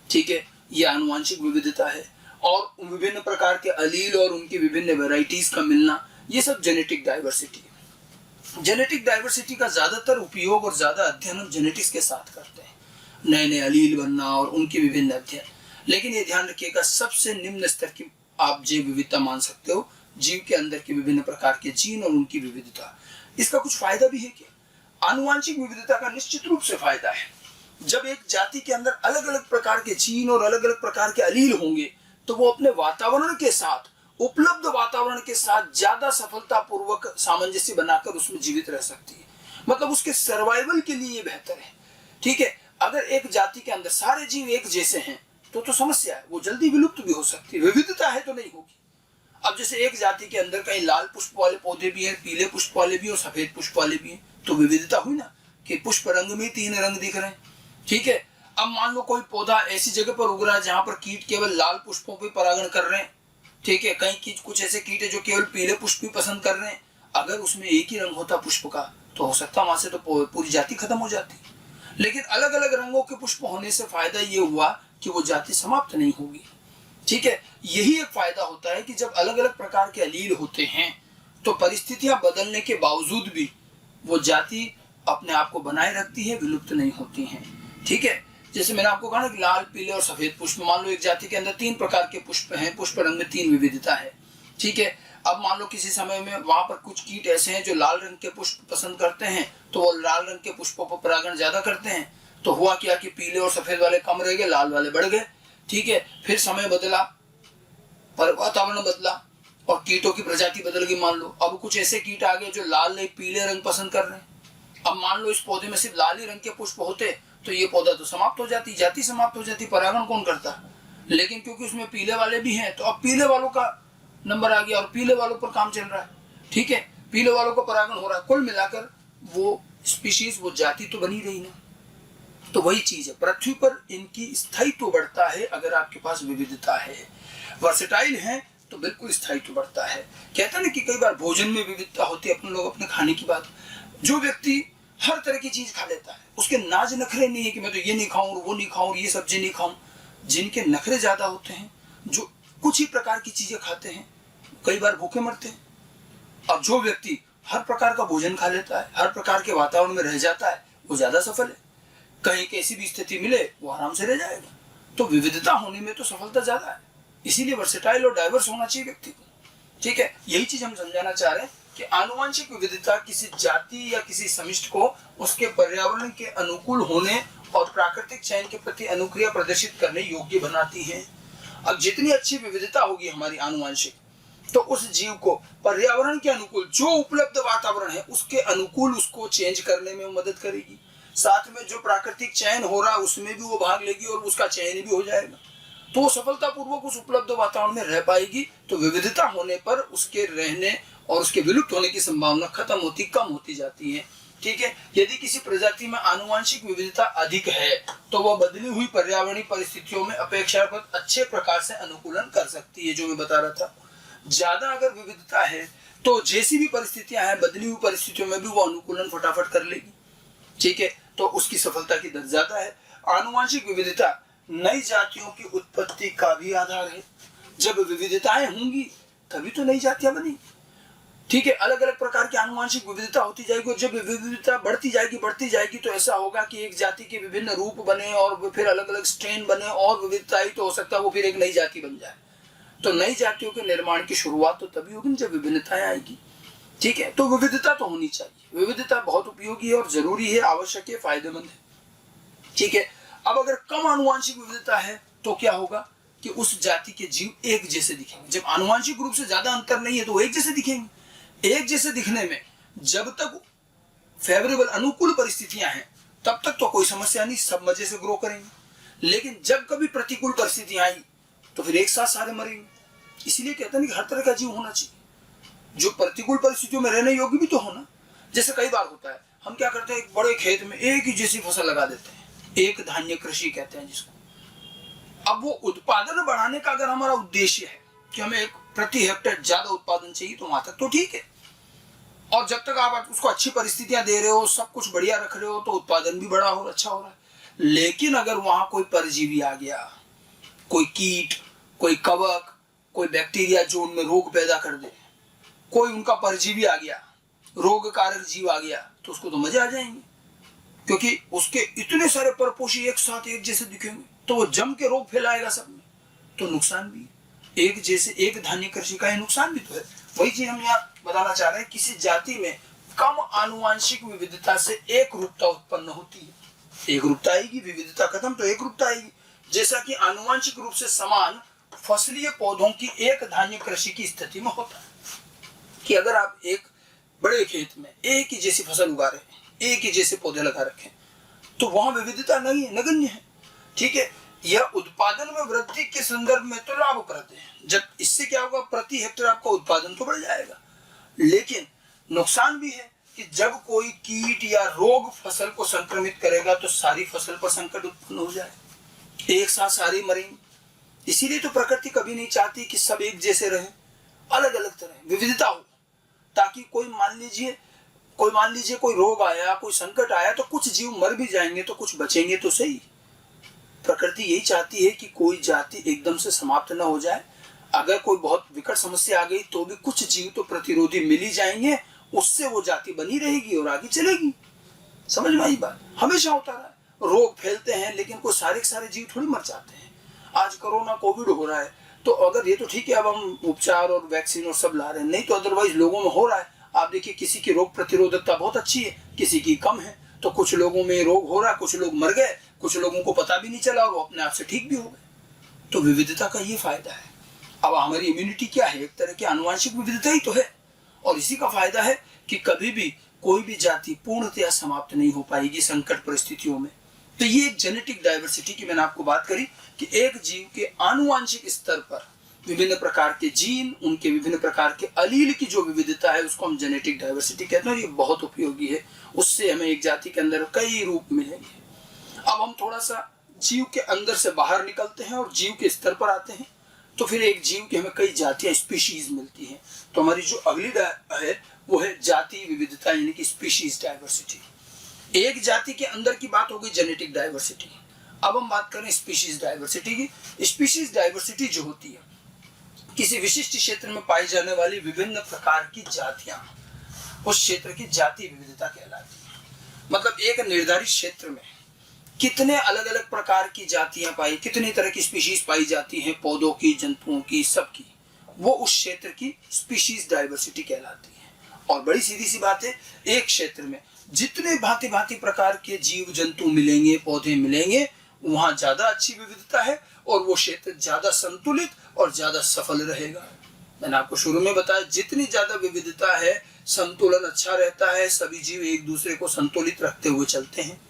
[SPEAKER 1] ठीक है, ये आनुवांशिक विविधता है। और विभिन्न प्रकार के अलील और उनकी विभिन्न वेराइटीज का मिलना, ये सब जेनेटिक डाइवर्सिटी है। जेनेटिक डाइवर्सिटी का ज्यादातर उपयोग और ज्यादा अध्ययन हम जेनेटिक्स के साथ करते हैं, नए नए अलील बनना और उनकी विभिन्न अध्ययन। लेकिन ये ध्यान रखिएगा, सबसे निम्न स्तर की आप जैव विविधता मान सकते हो जीव के अंदर के विभिन्न प्रकार के जीन और उनकी विविधता। इसका कुछ फायदा भी है क्या? आनुवांशिक विविधता का निश्चित रूप से फायदा है। जब एक जाति के अंदर अलग अलग प्रकार के जीन और अलग अलग प्रकार के अलील होंगे तो वो अपने वातावरण के साथ, उपलब्ध वातावरण के साथ ज्यादा सफलतापूर्वक सामंजस्य बनाकर उसमें जीवित रह सकती है। मतलब उसके सर्वाइवल के लिए ये बेहतर है। ठीक है, अगर एक जाति के अंदर सारे जीव एक जैसे हैं तो समस्या है, वो जल्दी विलुप्त भी हो सकती है। विविधता है तो नहीं होगी। अब जैसे एक जाति के अंदर कहीं लाल पुष्प वाले पौधे भी हैं, पीले पुष्प वाले भी और सफेद पुष्प वाले भी हैं, तो विविधता हुई ना कि पुष्प रंग में 3 रंग दिख रहे हैं। ठीक है, अब मान लो कोई पौधा ऐसी जगह पर उग रहा है जहां पर कीट केवल लाल पुष्पों पर परागण कर रहे हैं। ठीक है, कहीं कुछ ऐसे कीट है जो केवल पीले पुष्प भी पसंद कर रहे हैं। अगर उसमें एक ही रंग होता पुष्प का तो हो सकता वहां से तो पूरी जाति खत्म हो जाती। लेकिन अलग अलग रंगों के पुष्प होने से फायदा ये हुआ कि वो जाति समाप्त नहीं होगी। ठीक है, यही एक फायदा होता है कि जब अलग अलग प्रकार के अलील होते हैं तो परिस्थितियां बदलने के बावजूद भी वो जाति अपने आप को बनाए रखती है, विलुप्त नहीं होती हैं। ठीक है, जैसे मैंने आपको कहा ना कि लाल, पीले और सफेद पुष्प, मान लो एक जाति के अंदर 3 प्रकार के पुष्प हैं, पुष्प रंग में 3 विविधता है। ठीक है, अब मान लो किसी समय में वहां पर कुछ कीट ऐसे हैं जो लाल रंग के पुष्प पसंद करते हैं, तो वो लाल रंग के पुष्पों पर परागण ज्यादा करते हैं। तो हुआ क्या कि पीले और सफेद वाले कम रह गए, लाल वाले बढ़ गए। ठीक है, फिर समय बदला, पर वातावरण बदला और कीटों की प्रजाति बदल गई। मान लो अब कुछ ऐसे कीट आ गए जो लाल नहीं पीले रंग पसंद कर रहे हैं। अब मान लो इस पौधे में सिर्फ लाल ही रंग के पुष्प होते तो ये पौधा तो समाप्त हो जाती, जाति समाप्त हो जाती, परागण कौन करता। लेकिन क्योंकि उसमें पीले वाले भी हैं तो अब पीले वालों का नंबर आ गया और पीले वालों पर काम चल रहा है। ठीक है, पीले वालों का परागण हो रहा है। कुल मिलाकर वो स्पीशीज, वो जाति तो बनी रही ना। तो वही चीज है, पृथ्वी पर इनकी स्थायित्व बढ़ता है अगर आपके पास विविधता है, वर्सेटाइल है तो बिल्कुल स्थायित्व बढ़ता है। कहते हैं ना कि कई बार भोजन में विविधता होती है, अपने लोग अपने खाने की बात। जो व्यक्ति हर तरह की चीज खा लेता है, उसके नाज नखरे नहीं है कि मैं तो ये नहीं खाऊं, वो नहीं खाऊं, ये सब्जी नहीं खाऊं। जिनके नखरे ज्यादा होते हैं, जो कुछ ही प्रकार की चीजें खाते हैं, कई बार भूखे मरते हैं। अब जो व्यक्ति हर प्रकार का भोजन खा लेता है, हर प्रकार के वातावरण में रह जाता है, वो ज्यादा सफल है। कहीं कैसी भी स्थिति मिले वो आराम से रह जाएगा। तो विविधता होने में तो सफलता ज्यादा है, इसीलिए वर्सेटाइल और डाइवर्स होना चाहिए व्यक्ति को। ठीक है, यही चीज हम समझाना चाह रहे हैं कि आनुवांशिक विविधता किसी जाति या किसी समिष्ट को उसके पर्यावरण के अनुकूल होने और प्राकृतिक चयन के प्रति अनुक्रिया प्रदर्शित करने योग्य बनाती है। अब जितनी अच्छी विविधता होगी हमारी आनुवांशिक, तो उस जीव को पर्यावरण के अनुकूल, जो उपलब्ध वातावरण है उसके अनुकूल उसको चेंज करने में मदद करेगी। साथ में जो प्राकृतिक चयन हो रहा है उसमें भी वो भाग लेगी और उसका चयन भी हो जाएगा, तो वो सफलतापूर्वक उस उपलब्ध वातावरण में रह पाएगी। तो विविधता होने पर उसके रहने और उसके विलुप्त होने की संभावना खत्म होती, कम होती जाती है। ठीक है, यदि किसी प्रजाति में आनुवांशिक विविधता अधिक है तो वह बदली हुई पर्यावरणीय परिस्थितियों में अपेक्षाकृत अच्छे प्रकार से अनुकूलन कर सकती है, जो मैं बता रहा था। ज्यादा अगर विविधता है तो जैसी भी परिस्थितियां हैं, बदली हुई परिस्थितियों में भी वो अनुकूलन फटाफट कर लेगी। ठीक है, तो उसकी सफलता की दर ज्यादा है। आनुवांशिक विविधता नई जातियों की उत्पत्ति का भी आधार है। जब विविधताएं होंगी तभी तो नई जातियां बनी। ठीक है, अलग अलग प्रकार की आनुवांशिक विविधता होती जाएगी और जब विविधता बढ़ती जाएगी तो ऐसा होगा कि एक जाति के विभिन्न रूप बने और फिर अलग अलग स्ट्रेन बने और विविधता ही तो हो सकता है वो फिर एक नई जाति बन जाए। तो नई जातियों के निर्माण की शुरुआत तो तभी होगी जब विभिन्नताएं आएगी। ठीक है, तो विविधता तो होनी चाहिए। विविधता बहुत उपयोगी है और जरूरी है, आवश्यक है, फायदेमंद है। ठीक है, अब अगर कम आनुवांशिक विविधता है तो क्या होगा कि उस जाति के जीव एक जैसे दिखेंगे। जब आनुवांशिक रूप से ज्यादा अंतर नहीं है तो एक जैसे दिखेंगे। एक जैसे दिखने में जब तक फेवरेबल, अनुकूल परिस्थितियां हैं तब तक तो कोई समस्या नहीं, सब मजे से ग्रो करेंगे। लेकिन जब कभी प्रतिकूल परिस्थितियां आई तो फिर एक साथ सारे मरेंगे। इसलिए कहते हैं कि हर तरह का जीव होना चाहिए। जो प्रतिकूल परिस्थितियों में रहने योग्य भी तो होना। जैसे कई बार होता है, हम क्या करते हैं, एक बड़े खेत में एक ही जैसी फसल लगा देते हैं, एक धान्य कृषि कहते हैं जिसको। अब वो उत्पादन बढ़ाने का अगर हमारा उद्देश्य है कि हमें एक प्रति हेक्टेयर ज्यादा उत्पादन चाहिए, तो वहां तक तो ठीक है, और जब तक आप उसको अच्छी परिस्थितियां दे रहे हो, सब कुछ बढ़िया रख रहे हो, तो उत्पादन भी बड़ा हो, अच्छा हो रहा है। लेकिन अगर वहां कोई परजीवी आ गया, कोई कीट, कोई कवक, कोई बैक्टीरिया जो उनमें रोग पैदा कर दे, कोई उनका परजीवी आ गया, रोग कारक जीव आ गया, तो उसको तो मजे आ जाएंगे, क्योंकि उसके इतने सारे परपोषी एक साथ एक जैसे दिखेंगे, तो वो जम के रोग फैलाएगा सब में, तो नुकसान भी है। एक जैसे एक धान्य कृषि का ही नुकसान भी तो है। वही चीज हम यहाँ बताना चाह रहे हैं, किसी जाति में कम आनुवांशिक विविधता से एक रूपता उत्पन्न होती है। एक रूपता आएगी, विविधता खत्म तो एक रूपता आएगी। जैसा कि आनुवांशिक रूप से समान फसलीय पौधों की एक धान्य कृषि की स्थिति में होता है, कि अगर आप एक बड़े खेत में एक ही जैसी फसल उगा रहे हैं, एक ही जैसे पौधे लगा रखे, तो वहां विविधता नहीं नगण्य है। ठीक है, यह उत्पादन में वृद्धि के संदर्भ में तो लाभप्रद है। जब इससे क्या होगा, प्रति हेक्टेयर आपका उत्पादन तो बढ़ जाएगा, लेकिन नुकसान भी है कि जब कोई कीट या रोग फसल को संक्रमित करेगा, तो सारी फसल पर संकट उत्पन्न हो जाए, एक साथ सारी मरेंगे। इसीलिए तो प्रकृति कभी नहीं चाहती कि सब एक जैसे रहे, अलग अलग तरह विविधता हो, ताकि कोई मान लीजिए कोई रोग आया, कोई संकट आया, तो कुछ जीव मर भी जाएंगे, तो कुछ बचेंगे तो सही। प्रकृति यही चाहती है कि कोई जाति एकदम से समाप्त न हो जाए। अगर कोई बहुत विकट समस्या आ गई, तो भी कुछ जीव तो प्रतिरोधी मिल ही जाएंगे, उससे वो जाति बनी रहेगी और आगे चलेगी। समझ में आई बात? हमेशा होता रहा है, रोग फैलते हैं, लेकिन कोई सारे जीव थोड़ी मर जाते हैं। आज कोरोना कोविड हो रहा है, तो अगर ये तो ठीक है, अब हम उपचार और वैक्सीन और सब ला रहे हैं, नहीं तो अदरवाइज लोगों में हो रहा है। आप देखिए, किसी की रोग प्रतिरोधकता बहुत अच्छी है, किसी की कम है, तो कुछ लोगों में रोग हो रहा है, कुछ लोग मर गए, कुछ लोगों को पता भी नहीं चला और वो अपने आप से ठीक भी हो गए। तो विविधता का ये फायदा है। अब हमारी इम्यूनिटी क्या है, एक तरह की आनुवांशिक विविधता ही तो है, और इसी का फायदा है कि कभी भी कोई भी जाति पूर्णतया समाप्त नहीं हो पाएगी संकट परिस्थितियों में। तो ये एक जेनेटिक डाइवर्सिटी की मैंने आपको बात करी कि एक जीव के आनुवांशिक स्तर पर विभिन्न प्रकार के जीन, उनके विभिन्न प्रकार के अलील की जो विविधता है, उसको हम जेनेटिक डाइवर्सिटी कहते हैं, और ये बहुत उपयोगी है। उससे हमें एक जाति के अंदर कई रूप मिलेंगे। अब हम थोड़ा सा जीव के अंदर से बाहर निकलते हैं और जीव के स्तर पर आते हैं, तो फिर एक जीव की हमें कई जातियां, स्पीशीज मिलती हैं। तो हमारी जो अगली है वो है जाति विविधता, यानी कि स्पीशीज डाइवर्सिटी। एक जाति के अंदर की बात हो गई जेनेटिक डाइवर्सिटी। अब हम बात करें स्पीशीज डाइवर्सिटी की। स्पीशीज डाइवर्सिटी जो होती है, किसी विशिष्ट क्षेत्र में पाई जाने वाली विभिन्न प्रकार की जातियां, उस क्षेत्र की जाति विविधता कहलाती है। मतलब एक निर्धारित क्षेत्र में कितने अलग अलग प्रकार की जातियां पाई, कितनी तरह की स्पीशीज पाई जाती हैं, पौधों की, जंतुओं की, सबकी, वो उस क्षेत्र की स्पीशीज डाइवर्सिटी कहलाती है। और बड़ी सीधी सी बात है, एक क्षेत्र में जितने भांति भांति प्रकार के जीव जंतु मिलेंगे, पौधे मिलेंगे, वहां ज्यादा अच्छी विविधता है और वो क्षेत्र ज्यादा संतुलित और ज्यादा सफल रहेगा। मैंने आपको शुरू में बताया, जितनी ज्यादा विविधता है, संतुलन अच्छा रहता है, सभी जीव एक दूसरे को संतुलित रखते हुए चलते हैं।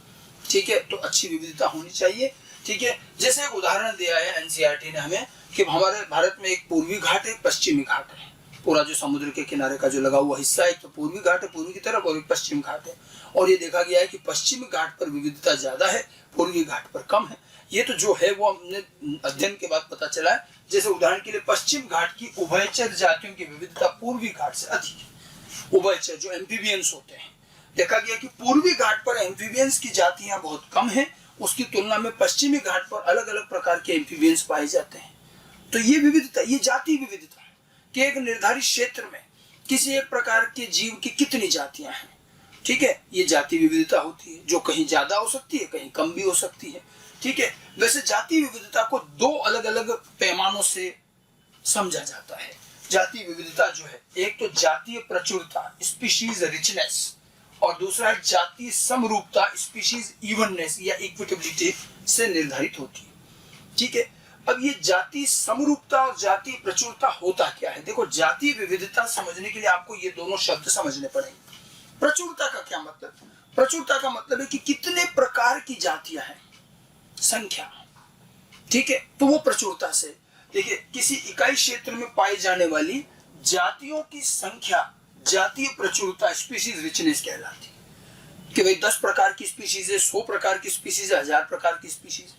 [SPEAKER 1] ठीक है, तो अच्छी विविधता होनी चाहिए। ठीक है, जैसे एक उदाहरण दिया है एनसीईआरटी ने हमें कि हमारे भारत में एक पूर्वी घाट है, पश्चिमी घाट है। पूरा जो समुद्र के किनारे का जो लगा हुआ हिस्सा है, तो पूर्वी घाट है पूर्वी की तरफ, और एक पश्चिम घाट है। और ये देखा गया है कि पश्चिमी घाट पर विविधता ज्यादा है, पूर्वी घाट पर कम है। ये तो जो है वो हमने अध्ययन के बाद पता चला है। जैसे उदाहरण के लिए पश्चिम घाट की उभयचर जातियों की विविधता पूर्वी घाट से अधिक है। उभयचर जो एम्फीबियंस होते हैं, देखा गया कि पूर्वी घाट पर एम्फीबियंस की जातियां बहुत कम हैं, उसकी तुलना में पश्चिमी घाट पर अलग अलग प्रकार के एम्फीबियंस पाए जाते हैं। तो ये विविधता, ये जाति विविधता है कि एक निर्धारित क्षेत्र में किसी एक प्रकार के जीव की कितनी जातियां हैं। ठीक है, ये जाति विविधता होती है, जो कहीं ज्यादा हो सकती है, कहीं कम भी हो सकती है। ठीक है, वैसे जाति विविधता को दो अलग अलग पैमानों से समझा जाता है। जाति विविधता जो है, एक तो जातीय प्रचुरता, स्पीशीज रिचनेस, और दूसरा है जातीय समरूपता, स्पीशीज इवननेस या इक्विटेबिलिटी से निर्धारित होती है। ठीक है, अब ये जाति समरूपता और जाति प्रचुरता होता क्या है? देखो, जाति विविधता समझने के लिए आपको ये दोनों शब्द समझने पड़ेंगे। प्रचुरता का क्या मतलब? प्रचुरता का मतलब है कि कितने प्रकार की जातियां हैं, संख्या। ठीक है, तो वो प्रचुरता से, देखिए, किसी इकाई क्षेत्र में पाई जाने वाली जातियों की संख्या जातीय प्रचुरता स्पीशीज रिचनेस कहलाती है कि भाई 10 प्रकार की स्पीशीज है, 100 प्रकार की स्पीशीज है, 1000 प्रकार की स्पीशीज।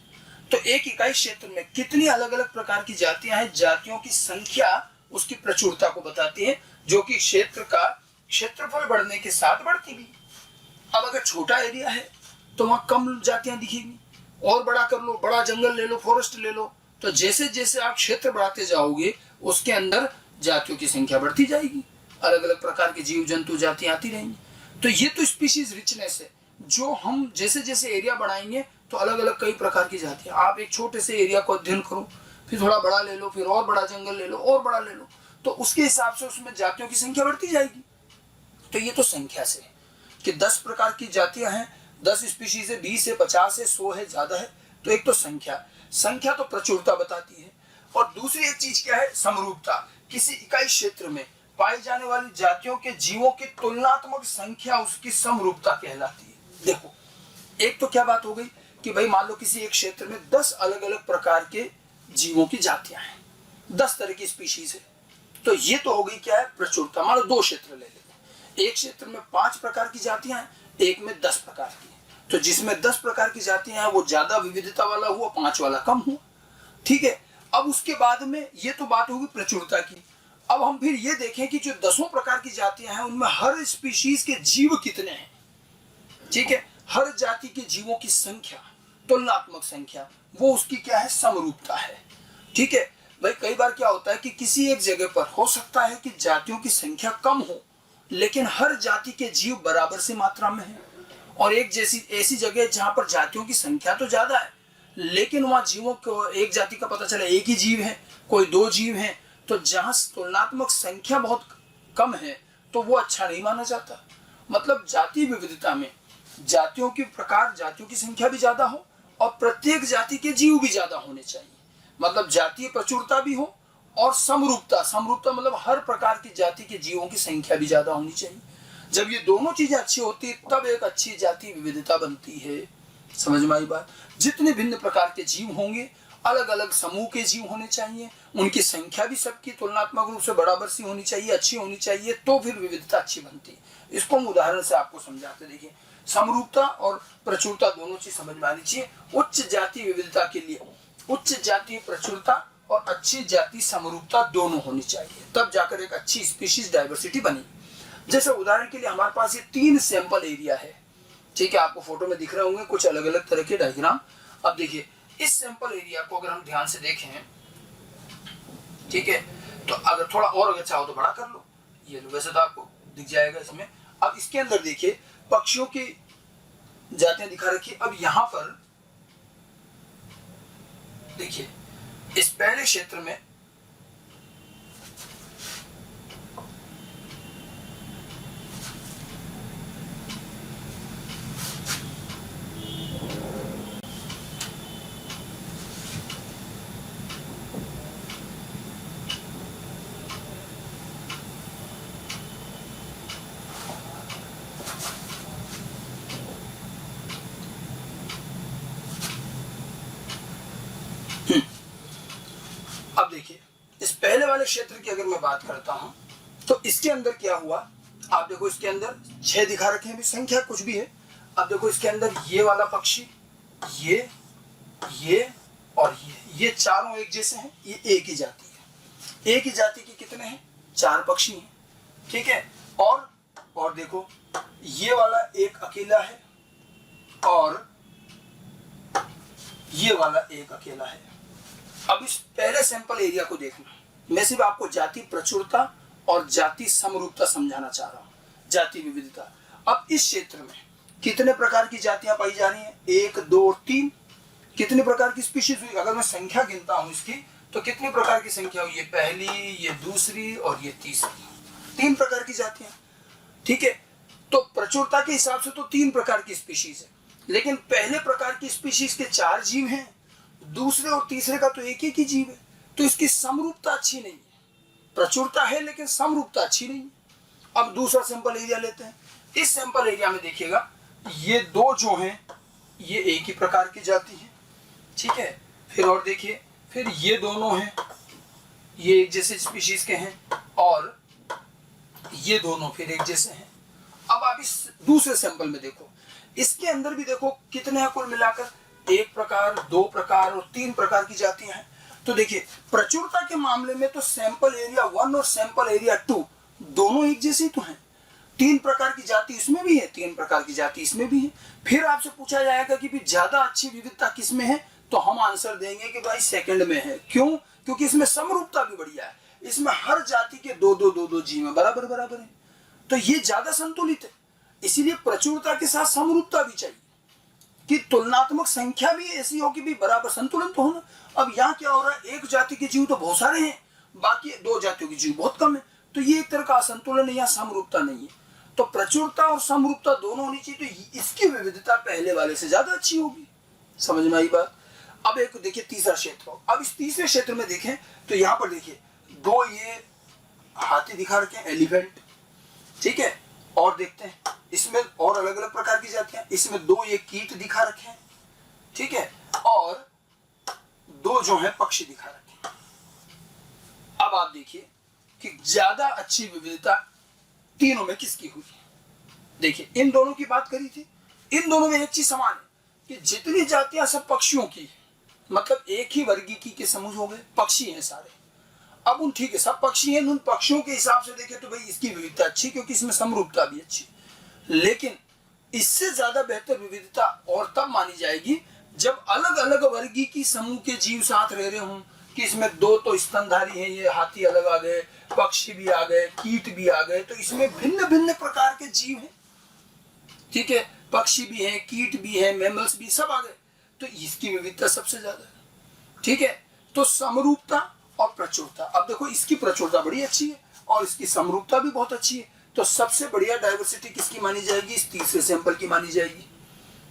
[SPEAKER 1] तो एक इकाई क्षेत्र में कितनी अलग अलग प्रकार की जातियां हैं, जातियों की संख्या उसकी प्रचुरता को बताती है, जो कि क्षेत्र का क्षेत्रफल बढ़ने के साथ बढ़ती भी। अब अगर छोटा एरिया है तो वहां कम जातियां दिखेगी, और बड़ा कर लो, बड़ा जंगल ले लो, फॉरेस्ट ले लो, तो जैसे जैसे आप क्षेत्र बढ़ाते जाओगे उसके अंदर जातियों की संख्या बढ़ती जाएगी, अलग अलग प्रकार के जीव जंतु जातियां आती रहेंगी। तो ये तो स्पीशीज रिचनेस है, जो हम जैसे जैसे एरिया बढ़ाएंगे तो अलग अलग कई प्रकार की जातियां। आप एक छोटे से एरिया को अध्ययन करो, फिर थोड़ा बड़ा ले लो, फिर और बड़ा जंगल ले लो, और बड़ा ले लो, तो उसके हिसाब से उसमें जातियों की संख्या बढ़ती जाएगी। तो ये तो संख्या से कि 10 प्रकार की जातियां हैं, 10 स्पीशीज है, 20 है, 50 है, 100 है, ज्यादा है। तो एक तो संख्या तो प्रचुरता बताती है, और दूसरी एक चीज क्या है, समरूपता। किसी इकाई क्षेत्र में पाई जाने वाली जातियों के जीवों की तुलनात्मक संख्या उसकी समरूपता कहलाती है। देखो, एक तो क्या बात हो गई कि भाई मान लो किसी एक क्षेत्र में 10 अलग अलग प्रकार के जीवों की जातियां हैं, 10 तरह की स्पीशीज है, तो ये तो हो गई क्या है, प्रचुरता। मान लो 2 क्षेत्र ले लेते हैं, एक क्षेत्र में 5 प्रकार की जातियां हैं, एक में 10 प्रकार की, तो जिसमें 10 प्रकार की जातियां हैं वो ज्यादा विविधता वाला हुआ, 5 वाला कम हुआ। ठीक है, अब उसके बाद में ये तो बात होगी प्रचुरता की। अब हम फिर ये देखें कि जो 10 प्रकार की जातियां हैं उनमें हर स्पीशीज के जीव कितने हैं। ठीक है, हर जाति के जीवों की संख्या, तुलनात्मक संख्या, वो उसकी क्या है, समरूपता है। ठीक है भाई, कई बार क्या होता है कि किसी एक जगह पर हो सकता है कि जातियों की संख्या कम हो, लेकिन हर जाति के जीव बराबर से मात्रा में है, और एक जैसी ऐसी जगह जहां पर जातियों की संख्या तो ज्यादा है, लेकिन वहां जीवों को एक जाति का पता चला एक ही जीव है, कोई 2 जीव हैं, तो जहां तुलनात्मक संख्या बहुत कम है तो वो अच्छा नहीं माना जाता। मतलब जाति विविधता में जातियों के प्रकार, जातियों की संख्या भी ज्यादा हो, और प्रत्येक जाति के जीव भी ज्यादा होने चाहिए। मतलब जातीय प्रचुरता भी हो और समरूपता मतलब हर प्रकार की जाति के जीवों की संख्या भी ज्यादा होनी चाहिए। जब ये दोनों चीजें अच्छी होती है तब एक अच्छी जाति विविधता बनती है। समझ में आई बात। जितने भिन्न प्रकार के जीव होंगे, अलग अलग समूह के जीव होने चाहिए, उनकी संख्या भी सबकी तुलनात्मक रूप से बराबर सी होनी चाहिए, अच्छी होनी चाहिए, तो फिर विविधता अच्छी बनती है। इसको हम उदाहरण से आपको समझाते। देखिए, समरूपता और प्रचुरता दोनों चीज समझ में आनी चाहिए। उच्च जाति विविधता के लिए उच्च जाति प्रचुरता और अच्छी जाति समरूपता दोनों होनी चाहिए, तब जाकर एक अच्छी स्पीशीज डाइवर्सिटी बनेगी। जैसे उदाहरण के लिए हमारे पास ये 3 सैंपल एरिया है। ठीक है, आपको फोटो में दिख रहे होंगे कुछ अलग अलग तरह के डायग्राम। अब देखिए, इस सैंपल एरिया को अगर हम ध्यान से देखें, ठीक है, तो अगर थोड़ा और अगर चाहो तो बड़ा कर लो, ये लो, वैसे तो आपको दिख जाएगा इसमें। अब इसके अंदर देखिए पक्षियों की जातियां दिखा रखी। अब यहां पर देखिए, इस पहले क्षेत्र में अब देखिए, इस पहले वाले क्षेत्र की अगर मैं बात करता हूं तो इसके अंदर क्या हुआ, आप देखो इसके अंदर 6 दिखा रखे हैं, भी संख्या कुछ भी है। अब देखो इसके अंदर ये वाला पक्षी, ये और ये चारों एक जैसे हैं, ये एक ही जाति है। एक ही जाति के कितने हैं, 4 पक्षी हैं। ठीक है, और देखो ये वाला एक अकेला है और ये वाला एक अकेला है। अब इस पहले सैंपल एरिया को देखना, मैं सिर्फ आपको जाति प्रचुरता और जाति समरूपता समझाना चाह रहा हूं, जाति विविधता। अब इस क्षेत्र में कितने प्रकार की जातियां पाई जा रही हैं, 1, 2 और 3। कितने प्रकार की स्पीशीज हुई, अगर मैं संख्या गिनता हूं इसकी तो कितने प्रकार की संख्या हुई, ये पहली, ये दूसरी और ये तीसरी, 3 प्रकार की जातियां। ठीक है, तो प्रचुरता के हिसाब से तो 3 प्रकार की स्पीशीज है, लेकिन पहले प्रकार की स्पीशीज के 4 जीव हैं, दूसरे और तीसरे का तो एक ही जीव है, तो इसकी समरूपता अच्छी नहीं है। प्रचुरता है लेकिन समरूपता अच्छी नहीं है। अब दूसरा सैंपल एरिया लेते हैं। इस सैंपल एरिया में देखिएगा, ये 2 जो हैं ये एक ही प्रकार की जाति है। ठीक है, फिर और देखिए, फिर ये दोनों हैं, ये एक जैसे स्पीशीज के हैं, और ये दोनों फिर एक जैसे हैं। अब आप इस दूसरे सैंपल में देखो, इसके अंदर भी देखो कितने हैं कुल मिलाकर, 1 प्रकार, 2 प्रकार और 3 प्रकार की जातियां हैं। तो देखिए प्रचुरता के मामले में तो सैंपल एरिया 1 और सैंपल एरिया 2 दोनों एक जैसे ही तो हैं। 3 प्रकार की जाति इसमें भी है, 3 प्रकार की जाति इसमें भी है। फिर आपसे पूछा जाएगा कि भी ज्यादा अच्छी विविधता किसमें है, तो हम आंसर देंगे कि भाई सेकंड में है। क्यों? क्योंकि इसमें समरूपता भी बढ़िया है, इसमें हर जाति के दो जीव में बराबर बराबर है, तो ये ज्यादा संतुलित है। इसीलिए प्रचुरता के साथ समरूपता भी चाहिए कि तुलनात्मक संख्या भी ऐसी हो कि भी बराबर संतुलन तो होना। अब यहाँ क्या हो रहा है, एक जाति के जीव तो बहुत सारे हैं, बाकी 2 जातियों के जीव बहुत कम है, तो ये एक तरह का असंतुलन है, यहाँ समरूपता नहीं है। तो प्रचुरता और समरूपता दोनों होनी चाहिए, तो इसकी विविधता पहले वाले से ज्यादा अच्छी होगी। समझ में आई बात? अब एक देखिए तीसरा क्षेत्र, अब इस तीसरे क्षेत्र में देखें तो यहाँ पर देखिए 2 ये हाथी दिखा रखे हैं, एलिफेंट, ठीक है, और देखते हैं इसमें और अलग अलग प्रकार की जातियां, इसमें 2 ये कीट दिखा रखे हैं, ठीक है, और 2 जो है पक्षी दिखा रखे हैं। अब आप देखिए कि ज्यादा अच्छी विविधता तीनों में किसकी हुई। देखिए इन दोनों की बात करी थी, इन दोनों में एक चीज समान है कि जितनी जातियां सब पक्षियों की, मतलब एक ही वर्गीकी के समूह हो गए, पक्षी हैं सारे। अब उन ठीक है सब पक्षी हैं, उन पक्षियों के हिसाब से देखें तो भाई इसकी विविधता अच्छी, क्योंकि इसमें समरूपता भी अच्छी। लेकिन इससे ज्यादा बेहतर विविधता और तब मानी जाएगी जब अलग अलग वर्गीकी समूह के जीव साथ रह रहे हों, कि इसमें 2 तो स्तनधारी हैं, ये हाथी अलग आ गए, पक्षी भी आ गए, कीट भी आ गए, तो इसमें भिन्न भिन्न प्रकार के जीव हैं, ठीक है, पक्षी भी हैं, कीट भी हैं, मैमल्स भी सब आ गए, तो इसकी विविधता सबसे ज्यादा है, ठीक है। तो समरूपता और प्रचुरता, अब देखो इसकी प्रचुरता बड़ी अच्छी है और इसकी समरूपता भी बहुत अच्छी है, तो सबसे बढ़िया डायवर्सिटी किसकी मानी जाएगी, इस तीसरे सैंपल की मानी जाएगी,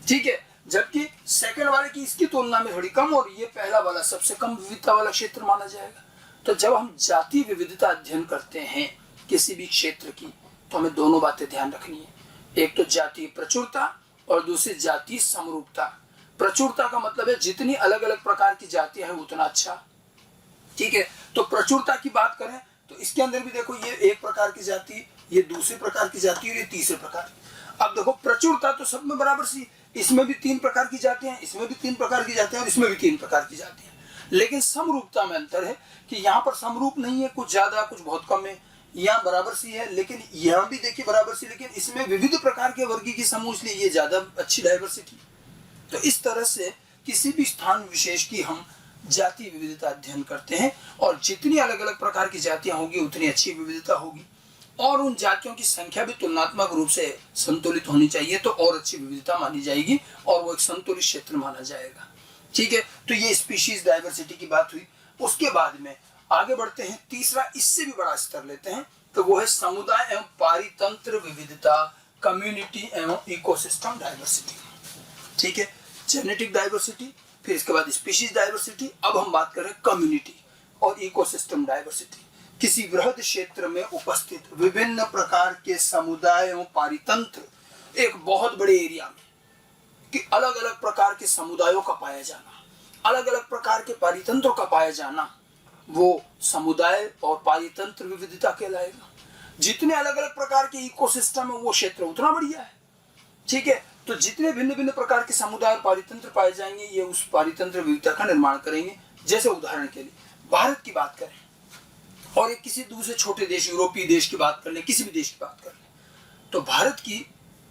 [SPEAKER 1] ठीक है। जबकि सेकंड वाले की इसकी तुलना में थोड़ी कम, और ये पहला वाला सबसे कम विविधता वाला क्षेत्र माना जाएगा। तो जब हम जाति विविधता अध्ययन करते हैं किसी भी क्षेत्र की, तो हमें दोनों बातें ध्यान रखनी है, एक तो जातीय प्रचुरता और दूसरी जातीय समरूपता। प्रचुरता का मतलब है जितनी अलग अलग प्रकार की जातियां हैं उतना अच्छा, ठीक है। तो प्रचुरता की बात करें तो इसके अंदर भी देखो ये एक प्रकार की जाति, ये दूसरे प्रकार की जाति और ये तीसरे प्रकार। अब देखो प्रचुरता तो सब में बराबर सी, इसमें भी 3 प्रकार की जातियां हैं, इसमें भी 3 प्रकार की जातियां और इसमें भी 3 प्रकार की जातियां, लेकिन समरूपता में अंतर है कि यहाँ पर समरूप नहीं है, कुछ ज्यादा कुछ बहुत कम है, यहाँ बराबर सी है, लेकिन यहाँ भी देखिए बराबर सी, लेकिन इसमें विविध प्रकार के वर्गीकी समूह, इसलिए ये ज्यादा अच्छी डायवर्सिटी। तो इस तरह से किसी भी स्थान विशेष की हम जाति विविधता अध्ययन करते हैं, और जितनी अलग अलग प्रकार की जातियां होगी उतनी अच्छी विविधता होगी, और उन जातियों की संख्या भी तुलनात्मक रूप से संतुलित होनी चाहिए, तो और अच्छी विविधता मानी जाएगी और वो एक संतुलित क्षेत्र माना जाएगा, ठीक है। तो ये स्पीशीज डायवर्सिटी की बात हुई। उसके बाद में आगे बढ़ते हैं, तीसरा इससे भी बड़ा स्तर लेते हैं, तो वो है समुदाय एवं पारितंत्र विविधता, कम्युनिटी एवं इकोसिस्टम डायवर्सिटी, ठीक है। जेनेटिक डायवर्सिटी, फिर इसके बाद स्पीशीज डायवर्सिटी, अब हम बात करें कम्युनिटी और इकोसिस्टम डायवर्सिटी। किसी वृहद क्षेत्र में उपस्थित विभिन्न प्रकार के समुदाय एवं पारितंत्र, एक बहुत बड़े एरिया में कि अलग अलग प्रकार के समुदायों का पाया जाना, अलग अलग प्रकार के पारितंत्रों का पाया जाना, वो समुदाय और पारितंत्र विविधता कहलाएगा। जितने अलग अलग प्रकार के इकोसिस्टम है वो क्षेत्र उतना बढ़िया है, ठीक है। तो जितने भिन्न भिन्न प्रकार के समुदाय और पारितंत्र पाए जाएंगे, ये उस पारितंत्र विविधता का निर्माण करेंगे। जैसे उदाहरण के लिए भारत की बात करें और एक किसी दूसरे छोटे देश, यूरोपीय देश की बात कर ले, किसी भी देश की बात कर ले, तो भारत की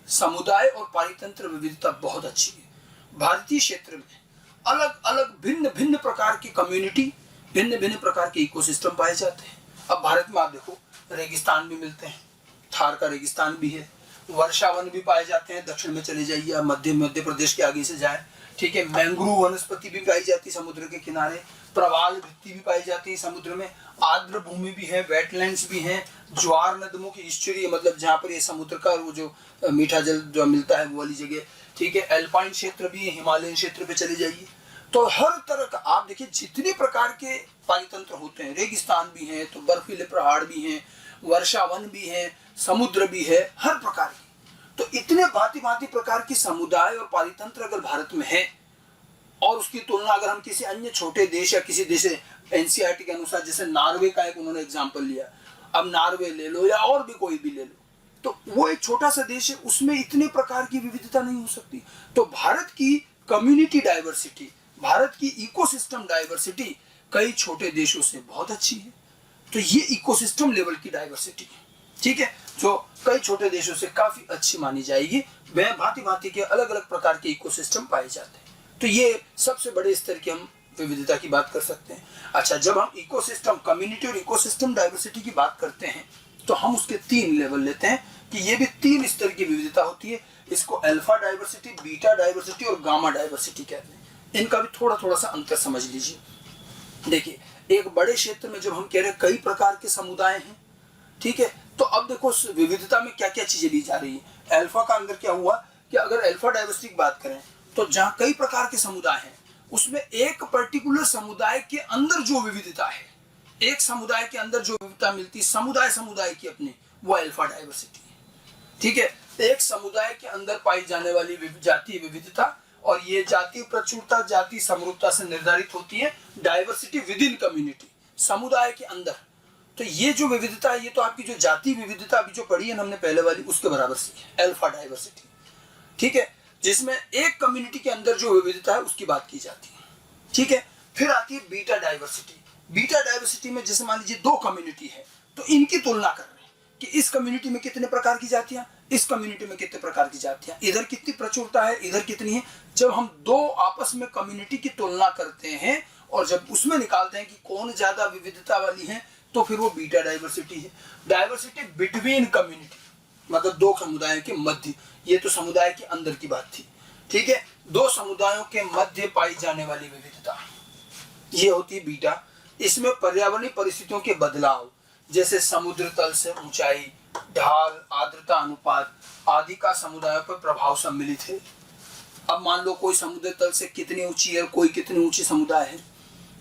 [SPEAKER 1] समुदाय और पारितंत्र विविधता बहुत अच्छी है। भारतीय क्षेत्र में अलग अलग भिन्न भिन्न प्रकार की कम्युनिटी, भिन्न भिन्न प्रकार के इकोसिस्टम पाए जाते हैं। अब भारत में आप देखो रेगिस्तान भी मिलते हैं, थार का रेगिस्तान भी है, वर्षावन भी पाए जाते हैं, दक्षिण में चले जाइए आप, मध्य प्रदेश के आगे से जाए, ठीक है। मैंग्रोव वनस्पति भी पाई जाती है समुद्र के किनारे, प्रवाल भित्ति भी पाई जाती है समुद्र में, आर्द्र भूमि भी है, वेटलैंड्स भी हैं, ज्वार नदमों की ईस्चुरी, मतलब जहाँ पर ये समुद्र का वो जो मीठा जल जो मिलता है वो वाली जगह, ठीक है। एल्पाइन क्षेत्र भी है, हिमालयन क्षेत्र पे चले जाइए, तो हर तरह का आप देखिए जितने प्रकार के पारितंत्र होते हैं, रेगिस्तान भी हैं तो बर्फीले पहाड़ भी हैं, वर्षावन भी हैं, समुद्र भी है, हर प्रकार की। तो इतने भांति भांति प्रकार की समुदाय और पारितंत्र अगर भारत में है, और उसकी तुलना अगर हम किसी अन्य छोटे देश या किसी देश एनसीईआरटी के अनुसार, जैसे नॉर्वे का एक उन्होंने एग्जांपल लिया, अब नॉर्वे ले लो या और भी कोई भी ले लो, तो वो एक छोटा सा देश है, उसमें इतने प्रकार की विविधता नहीं हो सकती। तो भारत की कम्युनिटी डाइवर्सिटी, भारत की इकोसिस्टम डाइवर्सिटी कई छोटे देशों से बहुत अच्छी है। तो ये इकोसिस्टम लेवल की डाइवर्सिटी है, ठीक है, जो कई छोटे देशों से काफी अच्छी मानी जाएगी। वह भांति भांति के अलग अलग प्रकार के इकोसिस्टम पाए जाते हैं। तो ये सबसे बड़े स्तर की हम विविधता की बात कर सकते हैं। अच्छा, जब हम इकोसिस्टम, कम्युनिटी और इकोसिस्टम डाइवर्सिटी की बात करते हैं तो हम उसके 3 लेवल लेते हैं कि ये भी 3 स्तर की विविधता होती है। इसको अल्फा डाइवर्सिटी, बीटा डाइवर्सिटी और गामा डाइवर्सिटी कहते हैं। इनका भी थोड़ा थोड़ा सा अंतर समझ लीजिए। देखिए, एक बड़े क्षेत्र में जब हम कह रहे हैं कई प्रकार के समुदाय हैं, ठीक है, तो अब देखो विविधता में क्या क्या चीजें ली जा रही है। अल्फा का अंदर क्या हुआ कि अगर अल्फा डाइवर्सिटी की बात करें तो जहां कई प्रकार के समुदाय हैं, उसमें एक पर्टिकुलर समुदाय के अंदर जो विविधता है, एक समुदाय के अंदर जो विविधता मिलती है समुदाय की अपनी, वो अल्फा डाइवर्सिटी है, ठीक है। एक समुदाय के अंदर पाई जाने वाली जातीय विविधता, और ये जातीय प्रचुरता, जातीय समरूपता से निर्धारित होती है डाइवर्सिटी विद इन कम्युनिटी, समुदाय के अंदर। तो ये जो विविधता है, ये तो आपकी जो जातीय विविधता अभी जो पढ़ी है हमने पहले वाली, उसके बराबर सी है अल्फा डाइवर्सिटी, ठीक है, जिसमें एक कम्युनिटी के अंदर जो विविधता है उसकी बात की जाती है, ठीक है। फिर आती है बीटा डाइवर्सिटी। बीटा डाइवर्सिटी में जैसे मान लीजिए 2 कम्युनिटी है, तो इनकी तुलना कर रहे हैं कि इस कम्युनिटी में कितने प्रकार की जातियां, इस कम्युनिटी में कितने प्रकार की जातियां, इधर कितनी प्रचुरता है, इधर कितनी है। जब हम 2 आपस में कम्युनिटी की तुलना करते हैं और जब उसमें निकालते हैं कि कौन ज्यादा विविधता वाली है, तो फिर वो बीटा डाइवर्सिटी है। डाइवर्सिटी बिटवीन कम्युनिटी, मतलब 2 समुदायों के मध्य, ये तो समुदाय के अंदर की बात थी, ठीक है। 2 समुदायों के मध्य पाई जाने वाली विविधता, ये होती है बीटा। इसमें पर्यावरणीय परिस्थितियों के बदलाव, जैसे समुद्र तल से ऊंचाई, ढाल, आर्द्रता अनुपात आदि का समुदायों पर प्रभाव सम्मिलित है। अब मान लो कोई समुद्र तल से कितनी ऊंची है, कोई कितनी ऊंची समुदाय है,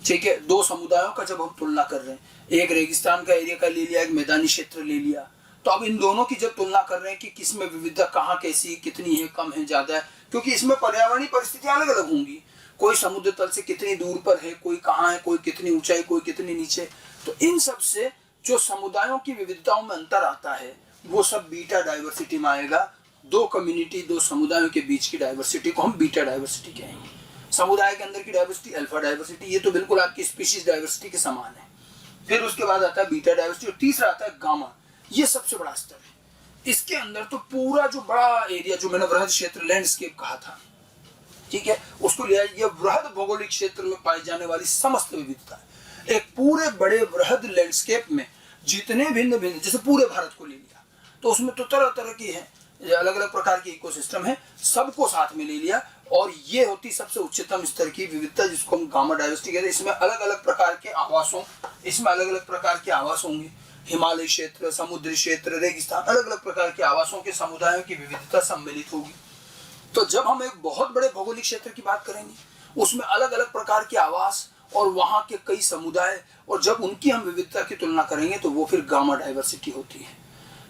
[SPEAKER 1] ठीक है। 2 समुदायों का जब हम तुलना कर रहे हैं, एक रेगिस्तान का एरिया का ले लिया, एक मैदानी क्षेत्र ले लिया, तो अब इन दोनों की जब तुलना कर रहे हैं कि किसमें विविधता कहाँ कैसी, कितनी है, कम है, ज्यादा है, क्योंकि इसमें पर्यावरणीय परिस्थितियां अलग अलग होंगी। कोई समुद्र तल से कितनी दूर पर है, कोई कहाँ है, कोई कितनी ऊंचाई, कोई कितनी नीचे। तो इन सब से जो समुदायों की विविधताओं में अंतर आता है, वो सब बीटा डाइवर्सिटी में आएगा। 2 कम्युनिटी, 2 समुदायों के बीच की डाइवर्सिटी को हम बीटा डाइवर्सिटी कहेंगे। समुदाय के अंदर की डाइवर्सिटी अल्फा डाइवर्सिटी, ये तो बिल्कुल आपकी स्पीशीज डाइवर्सिटी के समान है। फिर उसके बाद आता है बीटा डाइवर्सिटी, और तीसरा आता है गामा। ये सबसे बड़ा स्तर है। इसके अंदर तो पूरा जो बड़ा एरिया, जो मैंने वृहद क्षेत्र, लैंडस्केप कहा था, ठीक है, उसको लिया। ये वृहद भौगोलिक क्षेत्र में पाई जाने वाली समस्त विविधता है। एक पूरे बड़े वृहद लैंडस्केप में जितने भिन्न भिन्न, जैसे पूरे भारत को ले लिया, तो उसमें तो तरह तरह की है, अलग अलग प्रकार की इकोसिस्टम है, सबको साथ में ले लिया, और ये होती सबसे उच्चतम स्तर की विविधता, जिसको हम गामा डाइवर्सिटी कहते हैं। इसमें अलग अलग प्रकार के आवासों, इसमें अलग अलग प्रकार के आवास होंगे, हिमालय क्षेत्र, समुद्री क्षेत्र, रेगिस्तान, अलग अलग प्रकार के आवासों के समुदायों की विविधता सम्मिलित होगी। तो जब हम एक बहुत बड़े भौगोलिक क्षेत्र की बात करेंगे, उसमें अलग अलग प्रकार के आवास और वहां के कई समुदाय, और जब उनकी हम विविधता की तुलना करेंगे तो वो फिर गामा डाइवर्सिटी होती है।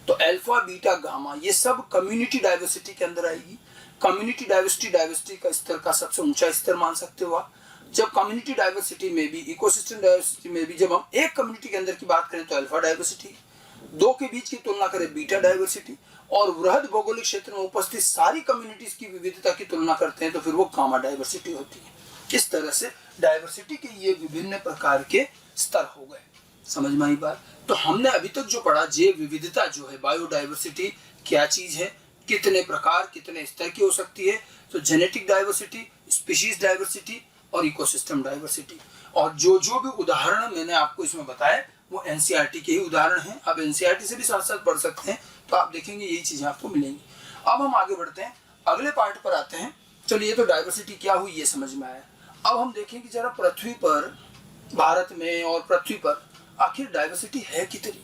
[SPEAKER 1] तो अल्फा, बीटा, गामा, ये सब कम्युनिटी डाइवर्सिटी के अंदर आएगी। कम्युनिटी डाइवर्सिटी का स्तर का सबसे ऊंचा स्तर मान सकते हो आप। जब कम्युनिटी डाइवर्सिटी में भी, इकोसिस्टम डाइवर्सिटी में भी, जब हम एक कम्युनिटी के अंदर की बात करें तो अल्फा डाइवर्सिटी, 2 के बीच की तुलना करें बीटा डाइवर्सिटी, और वृहद भौगोलिक क्षेत्र में उपस्थित सारी कम्युनिटीज की विविधता की तुलना करते हैं तो फिर वो गामा डाइवर्सिटी होती है। इस तरह से डाइवर्सिटी के ये विभिन्न प्रकार के स्तर हो गए। समझ में आई बात? तो हमने अभी तक जो पढ़ा, जैव विविधता जो है, बायोडाइवर्सिटी क्या चीज है, कितने प्रकार, कितने स्तर की हो सकती है, तो जेनेटिक डाइवर्सिटी, स्पीशीज डाइवर्सिटी और इकोसिस्टम डाइवर्सिटी। और जो जो भी उदाहरण मैंने आपको इसमें बताया वो एनसीईआरटी के ही उदाहरण हैं। आप एनसीईआरटी से भी साथ साथ पढ़ सकते हैं, तो आप देखेंगे यही चीजें आपको मिलेंगी। अब हम आगे बढ़ते हैं, अगले पार्ट पर आते हैं। चलिए, तो डाइवर्सिटी क्या हुई ये समझ में आया। अब हम देखेंगे जरा पृथ्वी पर, भारत में और पृथ्वी पर आखिर डाइवर्सिटी है कितनी।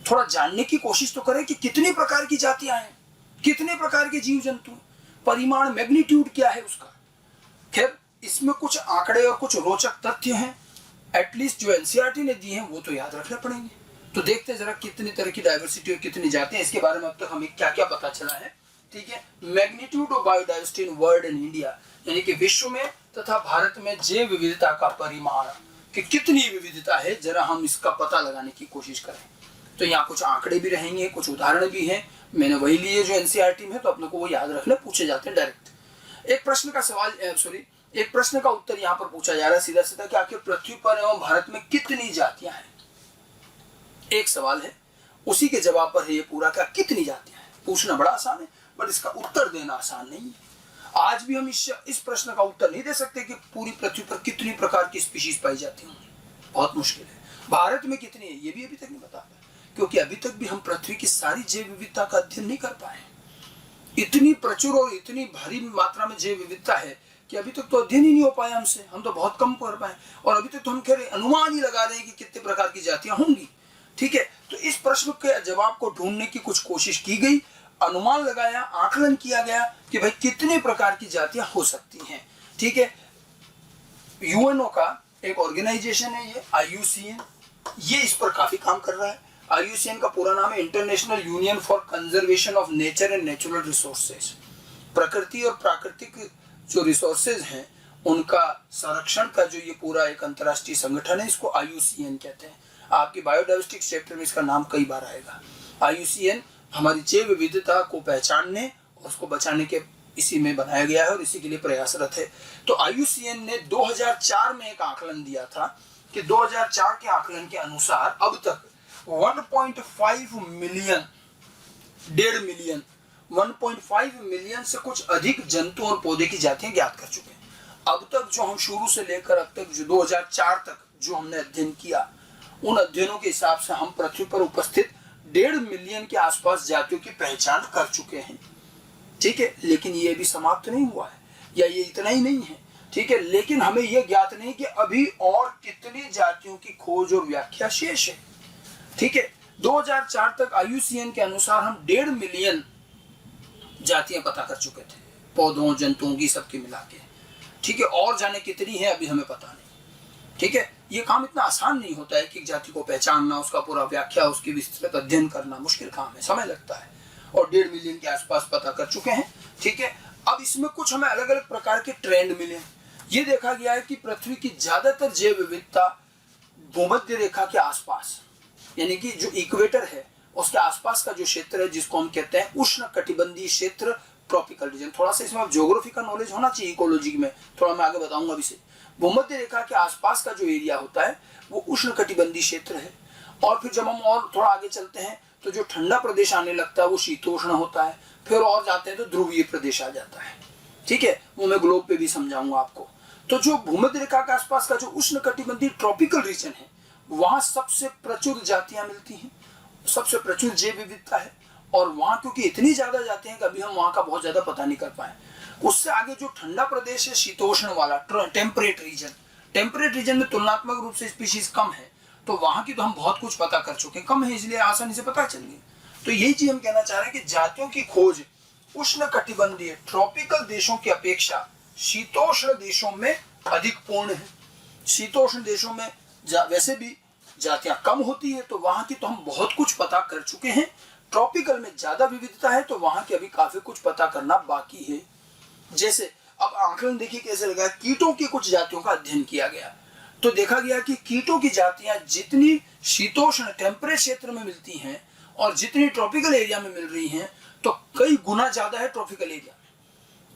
[SPEAKER 1] थोड़ा जानने की कोशिश तो करें कि कितनी प्रकार की जातियां हैं, कितने प्रकार के जीव जंतु, परिमाण, मैग्नीट्यूड क्या है उसका। खैर, इसमें कुछ आंकड़े और कुछ रोचक तथ्य हैं, एटलीस्ट जो एनसीईआरटी ने दिए हैं वो तो याद रखने पड़ेंगे। तो देखते हैं जरा कितनी तरह की डाइवर्सिटी और कितनी जातियां, इसके बारे में अब तक हमें क्या क्या पता चला है। ठीक है, magnitude of biodiversity in world and India, यानी कि विश्व में तथा भारत में जैव विविधता का परिमाण कि कितनी विविधता है, जरा हम इसका पता लगाने की कोशिश करें। तो यहाँ कुछ आंकड़े भी रहेंगे, कुछ उदाहरण भी हैं, मैंने वही लिए जो एनसीईआरटी में, तो अपने को वो याद रखना, पूछे जाते हैं डायरेक्ट। एक प्रश्न का उत्तर यहाँ पर पूछा जा रहा है सीधा सीधा कि आखिर पृथ्वी पर एवं भारत में कितनी जातियां हैं। एक सवाल है, उसी के जवाब पर है ये पूरा, क्या कितनी जातियां हैं। पूछना बड़ा आसान है, बट इसका उत्तर देना आसान नहीं है। आज भी हम इस प्रश्न का उत्तर नहीं दे सकते कि पूरी पृथ्वी पर कितनी प्रकार की स्पीशीज पाई जाती होंगी, बहुत मुश्किल है। भारत में कितनी है ये भी अभी तक नहीं बता पाए, क्योंकि अभी तक भी हम पृथ्वी की सारी जैव विविधता का अध्ययन नहीं कर पाए। इतनी प्रचुर और इतनी भारी मात्रा में जैव विविधता है कि अभी तक तो अध्ययन ही नहीं हो पाया हमसे, हम तो बहुत कम कर पाए। और अभी तक तो हम कह अनुमान ही लगा रहे हैं कि कितने प्रकार की जातियां होंगी। ठीक है, तो इस प्रश्न के जवाब को ढूंढने की कुछ कोशिश की गई, अनुमान लगाया, आकलन किया गया कि भाई कितने प्रकार की जातियां हो सकती हैं। ठीक है, यूएनओ का एक ऑर्गेनाइजेशन है ये IUCN, ये इस पर काफी काम कर रहा है। IUCN का पूरा नाम है international union for conservation of nature and natural resources. प्रकृति और प्राकृतिक जो रिसोर्सेज हैं उनका संरक्षण का जो ये पूरा एक अंतर्राष्ट्रीय संगठन है, इसको IUCN कहते हैं। आपकी बायोडाइवर्सिटी चैप्टर में इसका नाम कई बार आएगा। IUCN हमारी जैव विविधता को पहचानने और उसको बचाने के इसी में बनाया गया है और इसी के लिए प्रयासरत है। तो IUCN ने 2004 में एक आकलन दिया था कि 2004 के आकलन के अनुसार अब तक 1.5 मिलियन, 1.5 मिलियन से कुछ अधिक जंतु और पौधे की जातियां ज्ञात कर चुके हैं। अब तक जो हम शुरू से लेकर अब तक जो 2004 तक जो हमने अध्ययन किया, उन अध्ययनों के हिसाब से हम पृथ्वी पर उपस्थित 1.5 मिलियन के आसपास जातियों की पहचान कर चुके हैं। ठीक है, लेकिन ये भी समाप्त नहीं हुआ है, या ये इतना ही नहीं है। ठीक है, लेकिन हमें यह ज्ञात नहीं कि अभी और कितनी जातियों की खोज और व्याख्या शेष है। ठीक है, 2004 तक IUCN के अनुसार हम 1.5 मिलियन जातियां पता कर चुके थे, पौधों जंतुओं की सबकी मिला के। ठीक है, और जाने कितनी है अभी हमें पता नहीं। ठीक है, ये काम इतना आसान नहीं होता है कि जाति को पहचानना, उसका पूरा व्याख्या, उसकी विस्तृत अध्ययन करना मुश्किल काम है, समय लगता है, और 1.5 मिलियन के आसपास पता कर चुके हैं। ठीक है, अब इसमें कुछ हमें अलग अलग प्रकार के ट्रेंड मिले। ये देखा गया है कि पृथ्वी की ज्यादातर जैव विविधता भूमध्य रेखा के आसपास, यानी कि जो इक्वेटर है उसके आसपास का जो क्षेत्र है, जिसको हम कहते हैं उष्ण कटिबंधीय क्षेत्र, ट्रॉपिकल रीजन। थोड़ा सा इसमें ज्योग्राफी का नॉलेज होना चाहिए, इकोलॉजी में थोड़ा मैं आगे बताऊंगा अभी से। भूमध्य रेखा के आसपास का जो एरिया होता है वो उष्ण कटिबंधीय क्षेत्र है। और फिर जब हम और थोड़ा आगे चलते हैं तो जो ठंडा प्रदेश आने लगता है वो शीतोष्ण होता है। फिर और जाते हैं तो ध्रुवीय प्रदेश आ जाता है। ठीक है, वो मैं ग्लोब पे भी समझाऊंगा आपको। तो जो भूमध्य रेखा के आसपास का जो उष्ण कटिबंधीय ट्रॉपिकल रीजन है, वहां सबसे प्रचुर जातियां मिलती हैं, सबसे प्रचुर जैव विविधता है। और वहां क्योंकि इतनी ज्यादा जातियां हैं कि अभी हम वहां का बहुत ज्यादा पता नहीं कर पाए। उससे आगे जो ठंडा प्रदेश है, शीतोष्ण वाला टेम्परेट रीजन में तुलनात्मक रूप से स्पीशीज कम है, तो वहां की तो हम बहुत कुछ पता कर चुके हैं, कम है इसलिए आसानी से पता चल गई। तो यही चीज हम कहना चाह रहे हैं कि जातियों की खोज उष्ण कटिबंधीय ट्रॉपिकल देशों की अपेक्षा शीतोष्ण देशों में अधिक पूर्ण है। शीतोष्ण देशों में वैसे भी जातियां कम होती है, तो वहां की तो हम बहुत कुछ पता कर चुके हैं। ट्रॉपिकल में ज्यादा विविधता है, तो वहां की अभी काफी कुछ पता करना बाकी है। जैसे अब आंकलन देखिए कैसे लगा, कीटों की कुछ जातियों का अध्ययन किया गया, तो देखा गया कि कीटों की जातियां जितनी शीतोष्ण टेम्परेट क्षेत्र में मिलती हैं और जितनी ट्रॉपिकल एरिया में मिल रही हैं, तो कई गुना ज्यादा है ट्रॉपिकल एरिया में।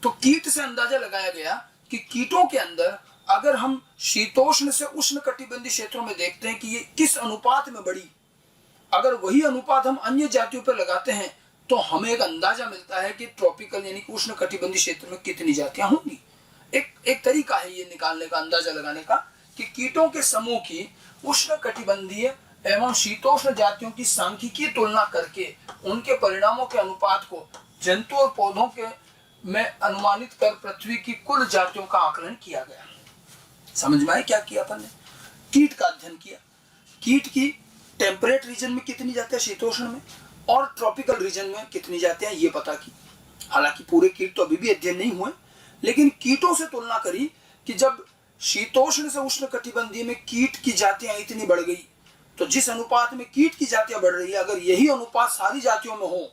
[SPEAKER 1] तो कीट से अंदाजा लगाया गया कि कीटों के अंदर अगर हम शीतोष्ण से उष्ण कटिबंधीय क्षेत्रों में देखते हैं कि ये किस अनुपात में बढ़ी, अगर वही अनुपात हम अन्य जातियों पर लगाते हैं तो हमें एक अंदाजा मिलता है कि ट्रॉपिकल यानी कि उष्ण कटिबंधीय क्षेत्र में कितनी जातियां होंगी। एक तरीका है ये निकालने का, अंदाजा लगाने का, कि कीटों के समूह की उष्ण कटिबंधीय एवं शीतोष्ण जातियों की सांख्यिकीय तुलना करके उनके परिणामों के अनुपात को जंतु और पौधों के में अनुमानित कर पृथ्वी की कुल जातियों का आकलन किया गया। समझ में आए क्या किया अपन ने? कीट का अध्ययन किया, कीट की टेम्परेट रीजन में कितनी जातियां, शीतोष्ण में, और ट्रॉपिकल रीजन में कितनी जातियां, ये पता की। हालांकि पूरे कीट तो अभी भी अध्ययन नहीं हुए, लेकिन कीटों से तुलना करी कि जब शीतोष्ण से उष्ण कटिबंधीय में कीट की जातियां इतनी बढ़ गई, तो जिस अनुपात में कीट की जातियां बढ़ रही है, अगर यही अनुपात सारी जातियों में हो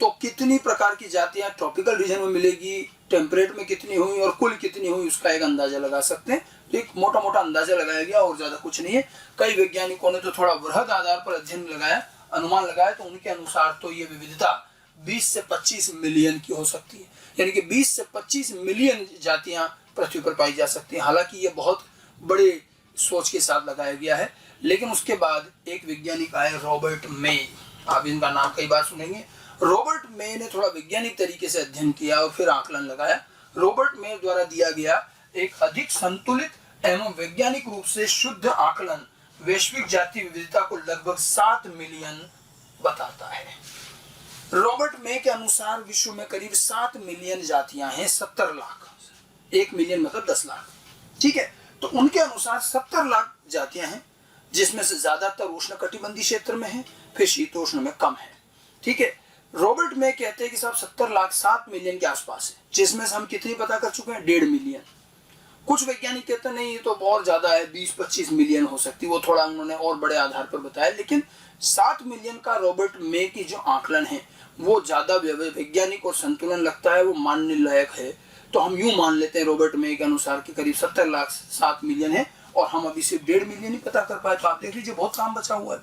[SPEAKER 1] तो कितनी प्रकार की जातियां ट्रॉपिकल रीजन में मिलेगी, टेम्परेट में कितनी हुई और कुल कितनी हुई उसका एक अंदाजा लगा सकते हैं। तो एक मोटा मोटा अंदाजा लगाया गया और ज्यादा कुछ नहीं है। कई वैज्ञानिकों ने तो थोड़ा वृहद आधार पर अध्ययन लगाया, अनुमान लगाया, तो उनके अनुसार तो ये विविधता 20 से 25 मिलियन की हो सकती है, यानी कि 20 से 25 मिलियन जातियां पृथ्वी पर पाई जा सकती हैं। हालांकि ये बहुत बड़े सोच के साथ लगाया गया है। लेकिन उसके बाद एक वैज्ञानिक आए, रॉबर्ट मे, आप इनका नाम कई बार सुनेंगे। रॉबर्ट मे ने थोड़ा वैज्ञानिक तरीके से अध्ययन किया और फिर आकलन लगाया। रॉबर्ट मे द्वारा दिया गया एक अधिक संतुलित एवं वैज्ञानिक रूप से शुद्ध आकलन वैश्विक जाति विविधता को लगभग 7 मिलियन बताता है। रॉबर्ट मे के अनुसार विश्व में करीब 7 मिलियन जातियां हैं, 70 लाख, 1 मिलियन मतलब 10 लाख, ठीक है। तो उनके अनुसार 70 लाख जातियां हैं, जिसमें से ज्यादातर उष्णकटिबंधीय क्षेत्र में है, फिर शीतोष्ण में कम है, ठीक है। रॉबर्ट मे कहते हैं कि साहब 70 लाख 7 मिलियन के आसपास है, जिसमें से हम कितनी पता कर चुके हैं, 1.5 मिलियन। कुछ वैज्ञानिक कहते हैं नहीं ये तो बहुत ज्यादा है, 20-25 मिलियन हो सकती है, वो थोड़ा उन्होंने और बड़े आधार पर बताया। लेकिन 7 मिलियन का रॉबर्ट मे की जो आकलन है वो ज्यादा वैज्ञानिक और संतुलन लगता है, वो मानने लायक है। तो हम यूं मान लेते हैं रॉबर्ट मे के अनुसार कि करीब 70 लाख 7 मिलियन है, और हम अभी सिर्फ 1.5 मिलियन ही पता कर पाए। तो आप देख लीजिए बहुत काम बचा हुआ है,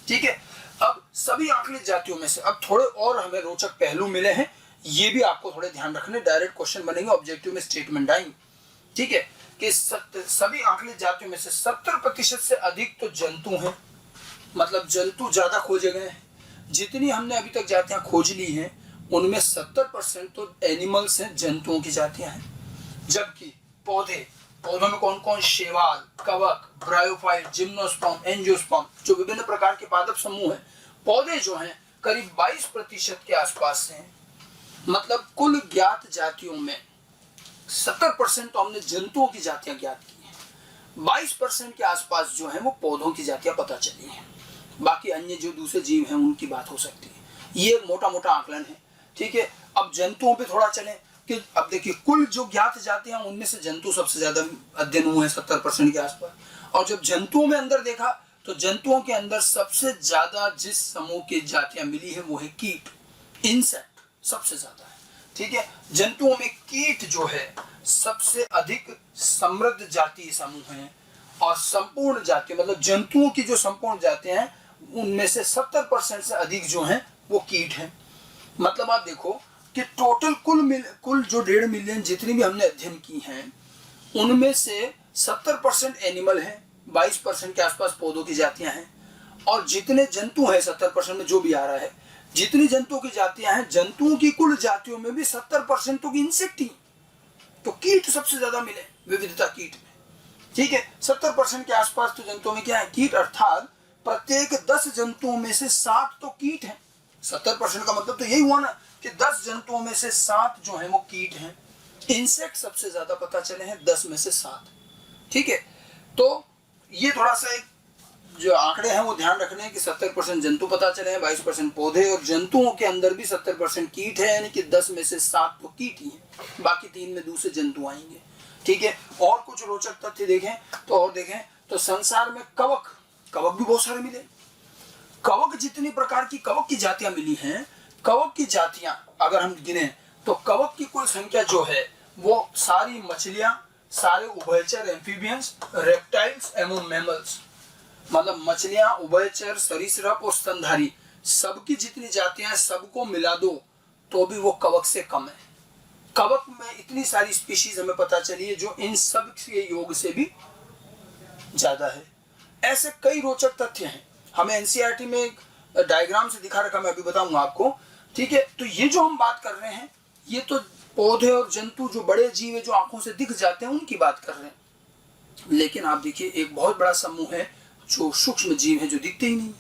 [SPEAKER 1] ठीक है। अब सभी आंकड़ित जातियों में से अब थोड़े और हमें रोचक पहलू मिले हैं, ये भी आपको थोड़े ध्यान रखने, डायरेक्ट क्वेश्चन बनेंगे, ऑब्जेक्टिव में स्टेटमेंट आएंगे, ठीक है। कि सभी आंकड़ित जातियों में से 70% से अधिक तो जंतु हैं, मतलब जंतु ज्यादा खोजे गए हैं। जितनी हमने अभी तक जातियां खोज ली हैं उनमें 70% तो एनिमल्स हैं, जंतुओं की जातियां हैं। जबकि पौधों में कौन कौन, शैवाल, कवक, ब्रायोफाइट, जिम्नोस्पर्म, एंजियोस्पर्म, जो विभिन्न प्रकार के पादप समूह हैं, पौधे जो हैं करीब 22% के आसपास हैं। मतलब कुल ज्ञात जातियों में 70% तो हमने जंतुओं की जातियां ज्ञात की हैं, 22% के आसपास जो है वो पौधों की जातियां पता चली हैं। बाकी अन्य जो दूसरे जीव हैं उनकी बात हो सकती है। ये मोटा मोटा आकलन है, ठीक है। अब जंतुओं पे थोड़ा चलें कि अब देखिए कुल जो ज्ञात जातियां उनमें से जंतु सबसे ज्यादा अध्ययन हुए हैं, 70% के आसपास। और जब जंतुओं में अंदर देखा तो जंतुओं के अंदर सबसे ज्यादा जिस समूह की जातियां मिली है वो है कीट, इंसेक्ट सबसे ज्यादा है, ठीक है। जंतुओं में कीट जो है सबसे अधिक समृद्ध जातीय समूह है, और संपूर्ण जाति मतलब जंतुओं की जो संपूर्ण जातियां हैं उनमें से 70% से अधिक जो हैं वो कीट हैं। मतलब आप देखो कि टोटल कुल जो 1.5 मिलियन जितनी भी हमने अध्ययन की हैं उनमें से 70% एनिमल हैं, 22% के आसपास पौधों की जातियां हैं, और जितने जंतु हैं 70% में जो भी आ रहा है, जितनी जंतुओं की जातियां हैं, जंतुओं की कुल जातियों में भी 70% तो इंसेक्ट ही, तो कीट सबसे ज्यादा मिले विविधता कीट में, ठीक है। 70% के आसपास तो जंतुओं में क्या है, कीट, अर्थात प्रत्येक 10 जंतुओं में से 7 तो कीट हैं। 70% का मतलब तो यही हुआ ना कि 10 जंतुओं में से 7 जो है वो कीट हैं। इंसेक्ट सबसे ज्यादा पता चले हैं, 10 में से 7, ठीक है। तो ये थोड़ा सा एक जो आंकड़े हैं वो ध्यान रखने हैं कि 70% जंतु पता चले हैं, 22% पौधे, और जंतुओं के अंदर भी 70% कीट है, यानी कि 10 में से 7 तो कीट ही हैं, बाकी 3 में दूसरे जंतु आएंगे, ठीक है। और कुछ रोचक तथ्य देखें तो संसार में कवक भी बहुत सारे मिले। कवक जितनी प्रकार की कवक की जातियां मिली हैं, कवक की जातियां अगर हम गिने तो कवक की कुल संख्या जो है वो सारी मछलियां, सारे उभयचर एम्फीबियंस, रेप्टाइल्स एवं मैमल्स, मतलब मछलियां, उभयचर, सरीसृप और स्तनधारी, सबकी जितनी जातियां सबको मिला दो तो भी वो कवक से कम है। कवक में इतनी सारी स्पीशीज हमें पता चली है जो इन सब के योग से भी ज्यादा है। ऐसे कई रोचक तथ्य हैं, हमें एनसीईआरटी में एक डायग्राम से दिखा रखा, मैं अभी बताऊंगा आपको, ठीक है। तो ये जो हम बात कर रहे हैं ये तो पौधे और जंतु जो बड़े जीव है जो आंखों से दिख जाते हैं उनकी बात कर रहे हैं, लेकिन आप देखिए एक बहुत बड़ा समूह है जो सूक्ष्म जीव है जो दिखते ही नहीं,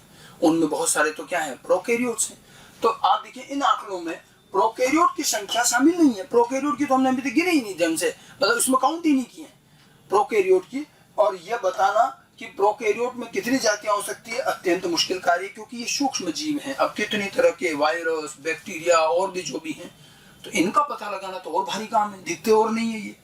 [SPEAKER 1] उनमें बहुत सारे तो क्या है, प्रोकैरियोट्स हैं। तो आप देखिए इन आंकड़ों में प्रोकैरियोट की संख्या शामिल नहीं है, प्रोकैरियोट की तो हमने अभी तक गिने ही नहीं ढंग से, मतलब इसमें काउंट ही नहीं किए प्रोकैरियोट की। और यह बताना कि प्रोकैरियोट में कितनी जातियां हो सकती है अत्यंत मुश्किल कार्य, क्योंकि ये सूक्ष्म जीव हैं। अब कितनी तरह के वायरस, बैक्टीरिया और भी जो भी हैं, तो इनका पता लगाना तो और भारी काम है, दिखते और नहीं है ये,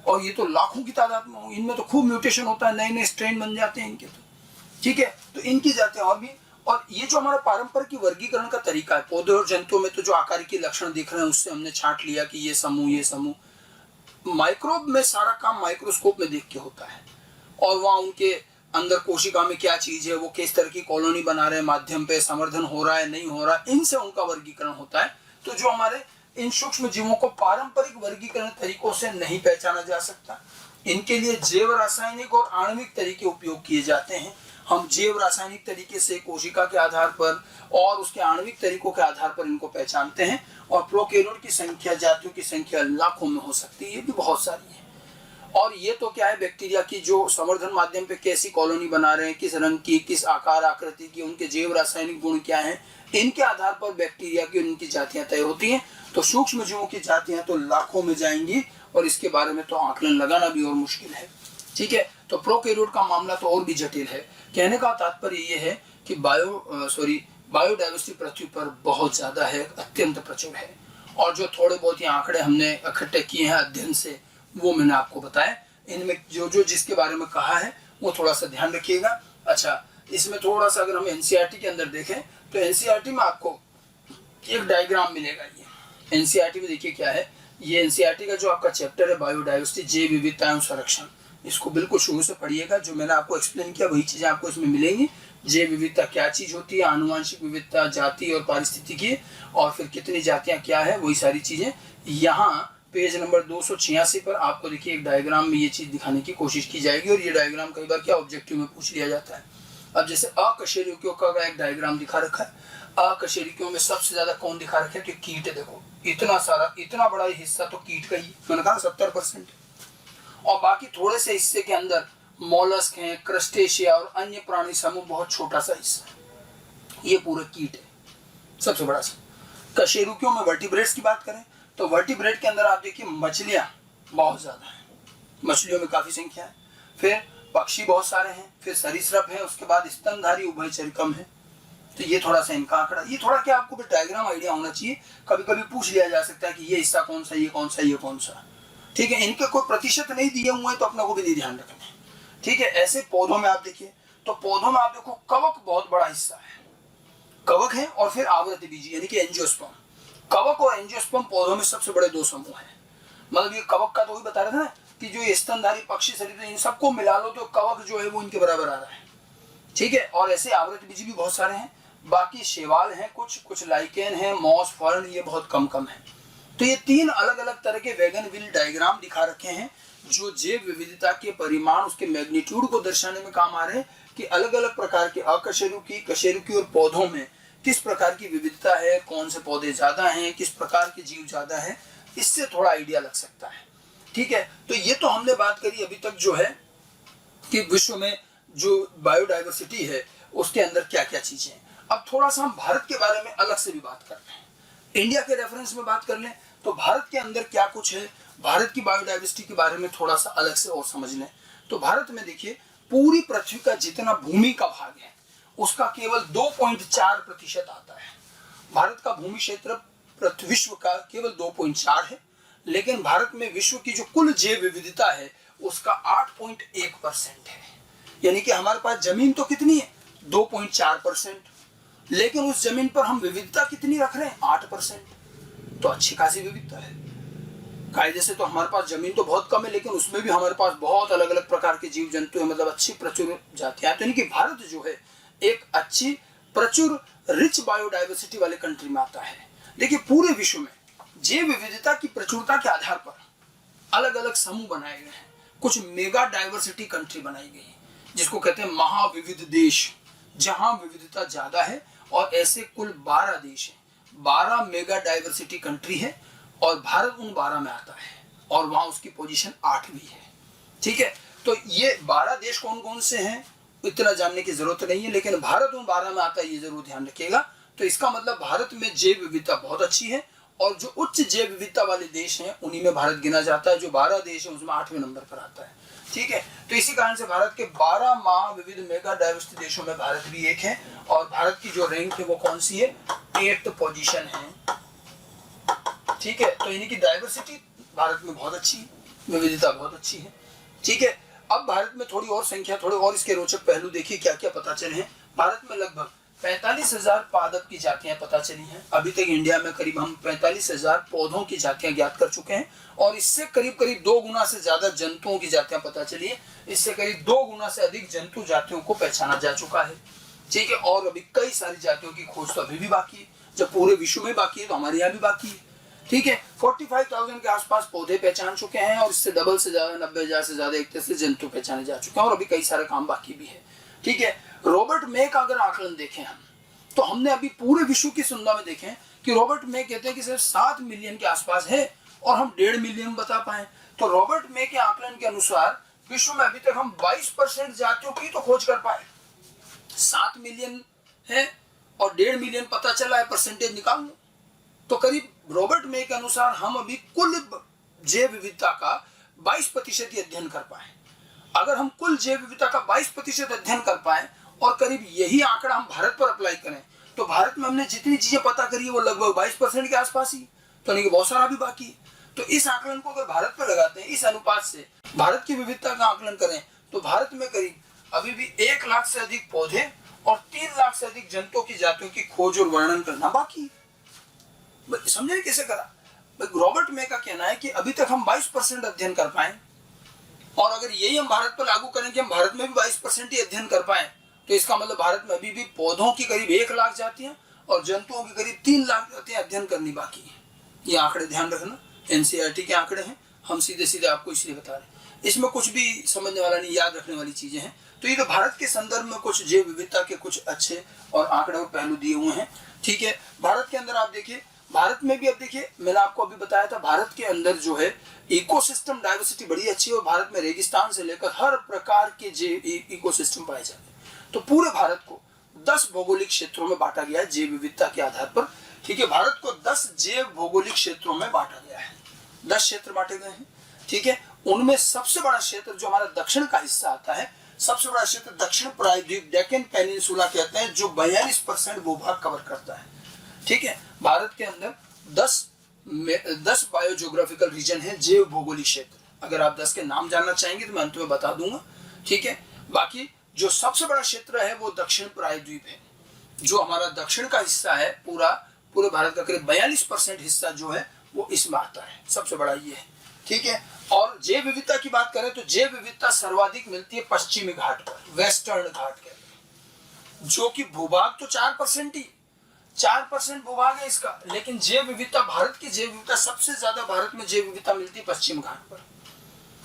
[SPEAKER 1] और ये तो लाखों की तादाद में हो, इनमें तो खूब म्यूटेशन होता है, नए नए स्ट्रेन बन जाते हैं इनके, तो ठीक है। तो इनकी जातियां और भी, और ये जो हमारा पारंपरिक वर्गीकरण का तरीका है, पौधे और जंतुओं में तो जो आकार के लक्षण दिख रहे हैं उससे हमने छांट लिया कि ये समूह। माइक्रोब में सारा काम माइक्रोस्कोप में देख के होता है, और वहाँ उनके अंदर कोशिका में क्या चीज है, वो किस तरह की कॉलोनी बना रहे हैं, माध्यम पे संवर्धन हो रहा है नहीं हो रहा, इनसे उनका वर्गीकरण होता है। तो जो हमारे इन सूक्ष्म जीवों को पारंपरिक वर्गीकरण तरीकों से नहीं पहचाना जा सकता, इनके लिए जैव रासायनिक और आणविक तरीके उपयोग किए जाते हैं। हम जैव रासायनिक तरीके से कोशिका के आधार पर और उसके आणविक तरीकों के आधार पर इनको पहचानते हैं। और प्रोकैरियोट की संख्या, जातियों की संख्या लाखों में हो सकती है, ये भी बहुत सारी है। और ये तो क्या है, बैक्टीरिया की जो संवर्धन माध्यम पे कैसी कॉलोनी बना रहे हैं, किस रंग की, किस आकार आकृति की, उनके जैव रासायनिक गुण क्या हैं, इनके आधार पर बैक्टीरिया की उनकी जातियां तय होती हैं। तो सूक्ष्म जीवों की जातियां तो लाखों में जाएंगी, और इसके बारे में तो आकलन लगाना भी और मुश्किल है। ठीक है, तो प्रोकैरियोट का मामला तो और भी जटिल है। कहने का तात्पर्य ये है कि बायोडाइवर्सिटी पृथ्वी पर बहुत ज्यादा है, अत्यंत प्रचुर है। और जो थोड़े बहुत ये आंकड़े हमने इकट्ठे किए हैं अध्ययन से, वो मैंने आपको बताया। इनमें जो जो जिसके बारे में कहा है वो थोड़ा सा ध्यान रखिएगा। अच्छा, इसमें थोड़ा सा अगर हम एनसीईआरटी के अंदर देखें तो एनसीईआरटी में आपको एक डायग्राम मिलेगा। ये एनसीईआरटी में देखिए क्या है, ये एनसीईआरटी का जो आपका चैप्टर है बायोडाइवर्सिटी, जैव विविधता एवं संरक्षण, इसको बिल्कुल शुरू से पढ़िएगा। जो मैंने आपको एक्सप्लेन किया वही चीजें आपको इसमें मिलेंगी। जैव विविधता क्या चीज होती है, आनुवांशिक विविधता, जाति और पारिस्थितिकी, और फिर कितनी जातियां क्या है, वही सारी चीजें। यहाँ पेज नंबर 286 पर आपको देखिए एक डायग्राम में ये चीज दिखाने की कोशिश की जाएगी। और ये डायग्राम कई बार क्या ऑब्जेक्टिव में पूछ लिया जाता है। अब जैसे अकशेरुकियों का एक डायग्राम दिखा रखा है, अकशेरुकियों में सबसे ज्यादा कौन दिखा रखा है, कि कीट। देखो इतना सारा, इतना बड़ा हिस्सा तो कीट का ही, मैंने कहा 70%। और बाकी थोड़े से हिस्से के अंदर मोलस्क हैं, क्रस्टेशिया और अन्य प्राणी समूह, बहुत छोटा सा हिस्सा, ये पूरे कीट है सबसे बड़ा सा। कशेरुकियों में वर्टिब्रेट्स की बात करें तो वर्टिब्रेट के अंदर आप देखिए मछलियां बहुत ज्यादा है, मछलियों में काफी संख्या है। फिर पक्षी बहुत सारे हैं, फिर सरीसृप है, उसके बाद स्तनधारी उभयचर कम है। तो ये थोड़ा सा इनका आंकड़ा, ये थोड़ा क्या आपको डायग्राम आइडिया होना चाहिए। कभी कभी पूछ लिया जा सकता है कि ये हिस्सा कौन सा, ये कौन सा, ये कौन सा। ठीक है, इनके कोई प्रतिशत नहीं दिए हुए हैं तो अपना को भी नहीं ध्यान रखना है। ठीक है, ऐसे पौधों में आप देखिए तो पौधों में आप देखो कवक बहुत बड़ा हिस्सा है, कवक है, और फिर आवृत बीजी यानी कि एंजियोस्पर्म। कवक और एंजियोस्पर्म पौधों में सबसे बड़े दो समूह हैं। मतलब ये कवक का तो वही बता रहे थे ना कि जो स्तनधारी पक्षी सरीसृप, इन सबको मिला लो तो कवक जो है वो इनके बराबर आ रहा है। ठीक है, और ऐसे आवृत बीजी भी बहुत सारे हैं। बाकी शैवाल हैं, कुछ लाइकेन है, मॉस, फर्न, ये बहुत कम है। तो ये तीन अलग अलग तरह के वैगन व्हील डायग्राम दिखा रखे हैं जो जैव विविधता के परिमाण, उसके मैग्नीट्यूड को दर्शाने में काम आ रहे हैं कि अलग अलग प्रकार के अकशेरुकी, कशेरुकी और पौधों में किस प्रकार की विविधता है, कौन से पौधे ज्यादा हैं, किस प्रकार के जीव ज्यादा हैं, इससे थोड़ा आइडिया लग सकता है। ठीक है, तो ये तो हमने बात करी अभी तक जो है कि विश्व में जो बायोडाइवर्सिटी है उसके अंदर क्या क्या चीजें हैं। अब थोड़ा सा हम भारत के बारे में अलग से भी बात करते हैं, इंडिया के रेफरेंस में बात कर लें तो भारत के अंदर क्या कुछ है, भारत की बायोडाइवर्सिटी के बारे में थोड़ा सा अलग से और समझ लें। तो भारत में देखिए पूरी पृथ्वी का जितना भूमि का भाग है उसका केवल 2.4% आता है। भारत का भूमि क्षेत्र विश्व का केवल 2.4 है, लेकिन भारत में विश्व की जो कुल जैव विविधता है उसका 8.1% है। यानी कि हमारे पास जमीन तो कितनी है 2.4%, लेकिन उस जमीन पर हम विविधता कितनी रख रहे हैं 8%। तो अच्छी खासी विविधता है। कायदे से तो हमारे पास जमीन तो बहुत कम है, लेकिन उसमें भी हमारे पास बहुत अलग अलग प्रकार के जीव जंतु है, मतलब अच्छी प्रचुर जातियां। तो यानी कि भारत जो है एक अच्छी प्रचुर रिच बायोडाइवर्सिटी वाले कंट्री में आता है। देखिए पूरे विश्व में जैव विविधता की प्रचुरता के आधार पर अलग अलग समूह बनाए गए हैं। कुछ मेगा डाइवर्सिटी कंट्री बनाई गई है जिसको कहते हैं महाविविध देश, जहां विविधता ज्यादा है। और ऐसे कुल 12 देश हैं, 12 मेगा डाइवर्सिटी कंट्री है, और भारत उन 12 में आता है, और वहां उसकी पोजीशन 8वीं है। ठीक है, तो ये 12 देश कौन कौन से हैं इतना जानने की जरूरत नहीं है, लेकिन भारत उन 12 में आता है, ये जरूर ध्यान रखिएगा। तो इसका मतलब भारत में जैव विविधता बहुत अच्छी है, और जो उच्च जैव विविधता वाले देश हैं उन्हीं में भारत गिना जाता है। जो 12 देश है उसमें 8वें नंबर पर आता है। ठीक है, तो इसी कारण से भारत के 12 महाविविध मेगा डाइवर्सिटी देशों में भारत भी एक है, और भारत की जो रैंक है वो कौन सी है 8th पोजीशन है। ठीक है, तो यानी कि डाइवर्सिटी भारत में बहुत अच्छी है, विविधता बहुत अच्छी है। ठीक है, अब भारत में थोड़ी और संख्या, थोड़े और इसके रोचक पहलू देखिए क्या क्या पता चले हैं। भारत में लगभग 45,000 पादप की जातियां पता चली हैं। अभी तक इंडिया में करीब हम 45,000 पौधों की जातियां ज्ञात कर चुके हैं और इससे करीब करीब 2 गुना से ज्यादा जंतुओं की जातियां पता चली है। इससे करीब 2 गुना से अधिक जंतु जातियों को पहचाना जा चुका है। ठीक है, और अभी कई सारी जातियों की खोज तो अभी भी बाकी है। जब पूरे विश्व में बाकी है तो हमारे यहाँ भी बाकी है। ठीक है, 45,000 के आसपास पौधे पहचान चुके हैं और इससे डबल से ज्यादा 90,000 से ज्यादा एक तरह से जंतु पहचाने जा चुके हैं और अभी कई सारे काम बाकी भी है। ठीक है, रॉबर्ट मे का अगर आकलन देखें हम, तो हमने अभी पूरे विश्व की सुंदर में देखें कि रॉबर्ट मे कहते हैं कि सिर्फ 7 मिलियन के आसपास है और हम 1.5 मिलियन बता पाए। तो रॉबर्ट मे के आकलन के अनुसार विश्व में अभी तक हम 22% जातियों की तो खोज कर पाए। 7 मिलियन है और 1.5 मिलियन पता चला है, परसेंटेज निकाल लो तो करीब रॉबर्ट मे के अनुसार हम अभी कुल जैव विविधता का 22% ही अध्ययन कर पाए। अगर हम कुल जैव विविधता का 22% अध्ययन कर पाए और करीब यही आंकड़ा हम भारत पर अप्लाई करें तो भारत में हमने जितनी चीजें पता करी है वो लगभग 22% के आसपास ही, तो नहीं कि बहुत सारा भी बाकी है। तो इस आकलन को अगर भारत पर लगाते हैं, इस अनुपात से भारत की विविधता का आकलन करें तो भारत में करीब अभी भी 1 लाख से अधिक पौधे और 3 लाख से अधिक जंतुओं की जातियों की खोज और वर्णन करना बाकी है। समझे कैसे करा? रॉबर्ट मे का कहना है कि अभी तक हम 22% अध्ययन कर पाए और अगर यही हम भारत पर लागू करें कि हम भारत में भी 22% ही अध्ययन कर पाए तो इसका मतलब भारत में अभी भी पौधों की करीब 1 लाख जातियां और जंतुओं की करीब 3 लाख जातियां अध्ययन करनी बाकी है। ये आंकड़े ध्यान रखना, एनसीईआरटी के आंकड़े हैं, हम सीधे सीधे आपको इसलिए बता रहे हैं। इसमें कुछ भी समझने वाला नहीं, याद रखने वाली चीजें हैं। तो ये तो भारत के संदर्भ में कुछ जैव विविधता के कुछ अच्छे और आंकड़े और पहलू दिए हुए हैं। ठीक है, भारत के अंदर आप देखिए, भारत में भी अब देखिए, मैंने आपको अभी बताया था भारत के अंदर जो है इकोसिस्टम डाइवर्सिटी बड़ी अच्छी है और भारत में रेगिस्तान से लेकर हर प्रकार के इकोसिस्टम पाए जाते हैं। तो पूरे भारत को 10 भौगोलिक क्षेत्रों में बांटा गया है जैव विविधता के आधार पर। ठीक है, भारत को 10 जैव भौगोलिक क्षेत्रों में बांटा गया है, 10 क्षेत्र बांटे गए हैं। ठीक है, उनमें सबसे बड़ा क्षेत्र जो हमारा दक्षिण का हिस्सा आता है, सबसे बड़ा क्षेत्र दक्षिण प्रायद्वीप डेक्कन पेनिनसुला कहते हैं, जो 42% भूभाग कवर करता है। ठीक है, भारत के अंदर 10 बायोजियोग्राफिकल रीजन है, जैव भौगोलिक क्षेत्र। अगर आप 10 के नाम जानना चाहेंगे तो मैं अंत में बता दूंगा। ठीक है, बाकी जो सबसे बड़ा क्षेत्र है वो दक्षिण प्रायद्वीप है, जो हमारा दक्षिण का हिस्सा है। पूरे भारत का करीब 42% हिस्सा जो है वो इसमें आता है, सबसे बड़ा ये है। ठीक है, और जैव विविधता की बात करें तो जैव विविधता सर्वाधिक मिलती है पश्चिमी घाट पर, वेस्टर्न घाट कहते हैं, जो कि भूभाग तो 4% ही 4% भूभाग है इसका, लेकिन जैव विविधता, भारत की जैव विविधता सबसे ज्यादा भारत में जैव विविधता मिलती है पश्चिम घाट पर।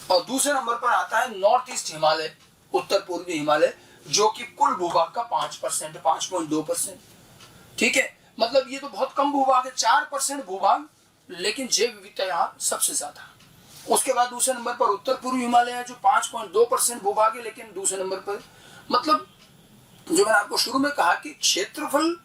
[SPEAKER 1] और दूसरे नंबर पर आता है नॉर्थ ईस्ट हिमालय, उत्तर पूर्वी हिमालय, जो कि कुल भूभाग का 5%, 5.2%। ठीक है, मतलब ये तो बहुत कम भूभाग है, 4% भूभाग, लेकिन जैव विविधता यहाँ सबसे ज्यादा। उसके बाद दूसरे नंबर पर उत्तर पूर्वी हिमालय है, जो 5.2% भूभाग है, लेकिन दूसरे नंबर पर, मतलब जो मैंने आपको शुरू में कहा कि क्षेत्रफल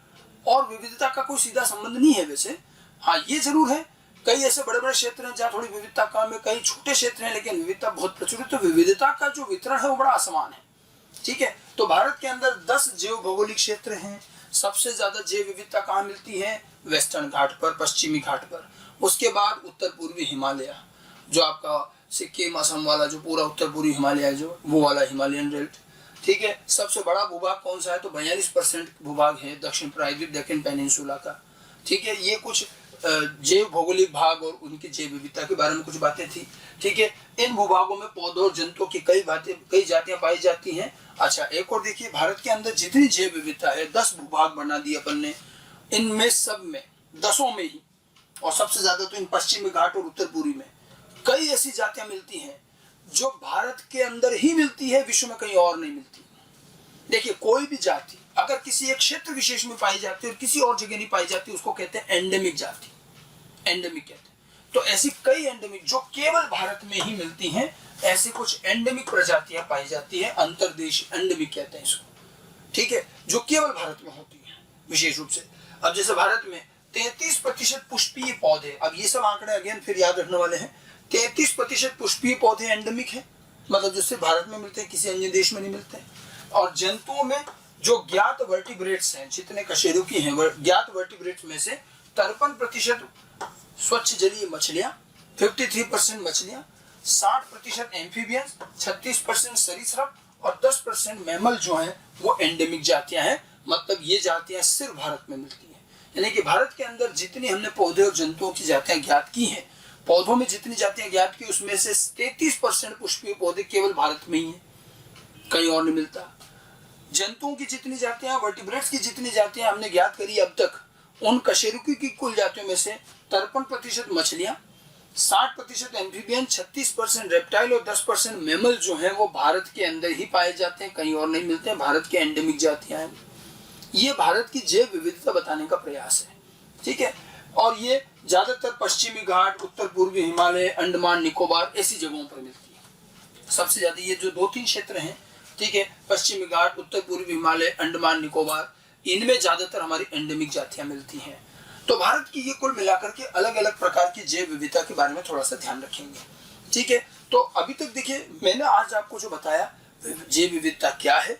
[SPEAKER 1] और विविधता का कोई सीधा संबंध नहीं है। वैसे हाँ, ये जरूर है, कई ऐसे बड़े बड़े क्षेत्र हैं जहाँ थोड़ी विविधता कम है, कई छोटे क्षेत्र हैं लेकिन विविधता बहुत प्रचुर है। तो विविधता का जो वितरण है वो बड़ा असमान है। ठीक है, तो भारत के अंदर 10 जैव भौगोलिक क्षेत्र हैं। सबसे ज्यादा जैव विविधता कहाँ मिलती है? वेस्टर्न घाट पर, पश्चिमी घाट पर। उसके बाद उत्तर पूर्वी हिमालय, जो आपका सिक्किम असम वाला जो पूरा उत्तर पूर्वी हिमालय है, जो वो वाला हिमालयन बेल्ट। ठीक है, सबसे बड़ा भूभाग कौन सा है? तो 42% भूभाग है दक्षिण प्रायद्वीप डेक्कन पेनिनसुला का। ठीक है, ये कुछ जैव भौगोलिक भाग और उनकी जैव विविधता के बारे में कुछ बातें थी। ठीक है, इन भूभागों में पौधों और जंतुओं की कई जातियां पाई जाती हैं। अच्छा, एक और देखिए, भारत के अंदर जितनी जैव विविधता है, 10 भूभाग बना दिए अपन ने, इनमें सब में 10 में ही, और सबसे ज्यादा तो इन पश्चिमी घाट और उत्तर पूर्वी में कई ऐसी जातियां मिलती हैं जो भारत के अंदर ही मिलती है, विश्व में कहीं और नहीं मिलती। देखिए, कोई भी जाति अगर किसी एक क्षेत्र विशेष में पाई जाती है और किसी और जगह नहीं पाई जाती, उसको कहते हैं एंडेमिक जाति, एंडेमिक कहते हैं। तो ऐसी कई एंडेमिक जो केवल भारत में ही मिलती हैं, ऐसी कुछ एंडेमिक प्रजातियां पाई जाती है, अंतर्देशीय एंडेमिक कहते हैं इसको। ठीक है, जो केवल भारत में होती है विशेष रूप से। अब जैसे भारत में 33% पुष्पीय पौधे, अब ये सब आंकड़े अगेन फिर याद रखने वाले हैं, 33% पुष्पीय पौधे एंडेमिक है, मतलब जो सिर्फ भारत में मिलते हैं, किसी अन्य देश में नहीं मिलते हैं। और जंतुओं में जो ज्ञात वर्टिब्रेट्स हैं, जितने कशेरुकी हैं, ज्ञात वर्टिब्रेट्स में से 53% स्वच्छ जलीय मछलियां, 53% मछलियां, 60% एम्फीबियंस, 36% सरीसृप और 10% मैमल जो हैं वो एंडेमिक जातियां हैं मतलब ये जातियां सिर्फ भारत में मिलती हैं। यानी कि भारत के अंदर जितनी हमने पौधे और जंतुओं की जातियां ज्ञात की हैं, पौधों में जितनी जातियां ज्ञात की उसमें से 33% पुष्पीय पौधे केवल भारत में ही है, कहीं और नहीं मिलता। जंतुओं की जितनी जातियां, वर्टिब्रेट्स की जितनी जातियां हमने ज्ञात करी अब तक, उन कशेरुकी की कुल जातियों में से 53% मछलियां, 60% एम्फीबियन, 36% रेप्टाइल और 10% मैमल जो है वो भारत के अंदर ही पाए जाते हैं, कहीं और नहीं मिलते हैं। भारत के एंडेमिक जातियां हैं। ये भारत की जैव विविधता बताने का प्रयास है, ठीक है। और ये ज्यादातर पश्चिमी घाट, उत्तर पूर्वी हिमालय, अंडमान निकोबार ऐसी जगहों पर मिलती है सबसे ज्यादा। ये जो 2-3 क्षेत्र हैं, ठीक है, पश्चिमी घाट, उत्तर पूर्वी हिमालय, अंडमान निकोबार, इनमें ज्यादातर हमारी एंडेमिक जातियां मिलती हैं। तो भारत की ये कुल मिलाकर के अलग अलग प्रकार की जैव विविधता के बारे में थोड़ा सा ध्यान रखेंगे, ठीक है। तो अभी तक देखिए मैंने आज आपको जो बताया जैव विविधता क्या है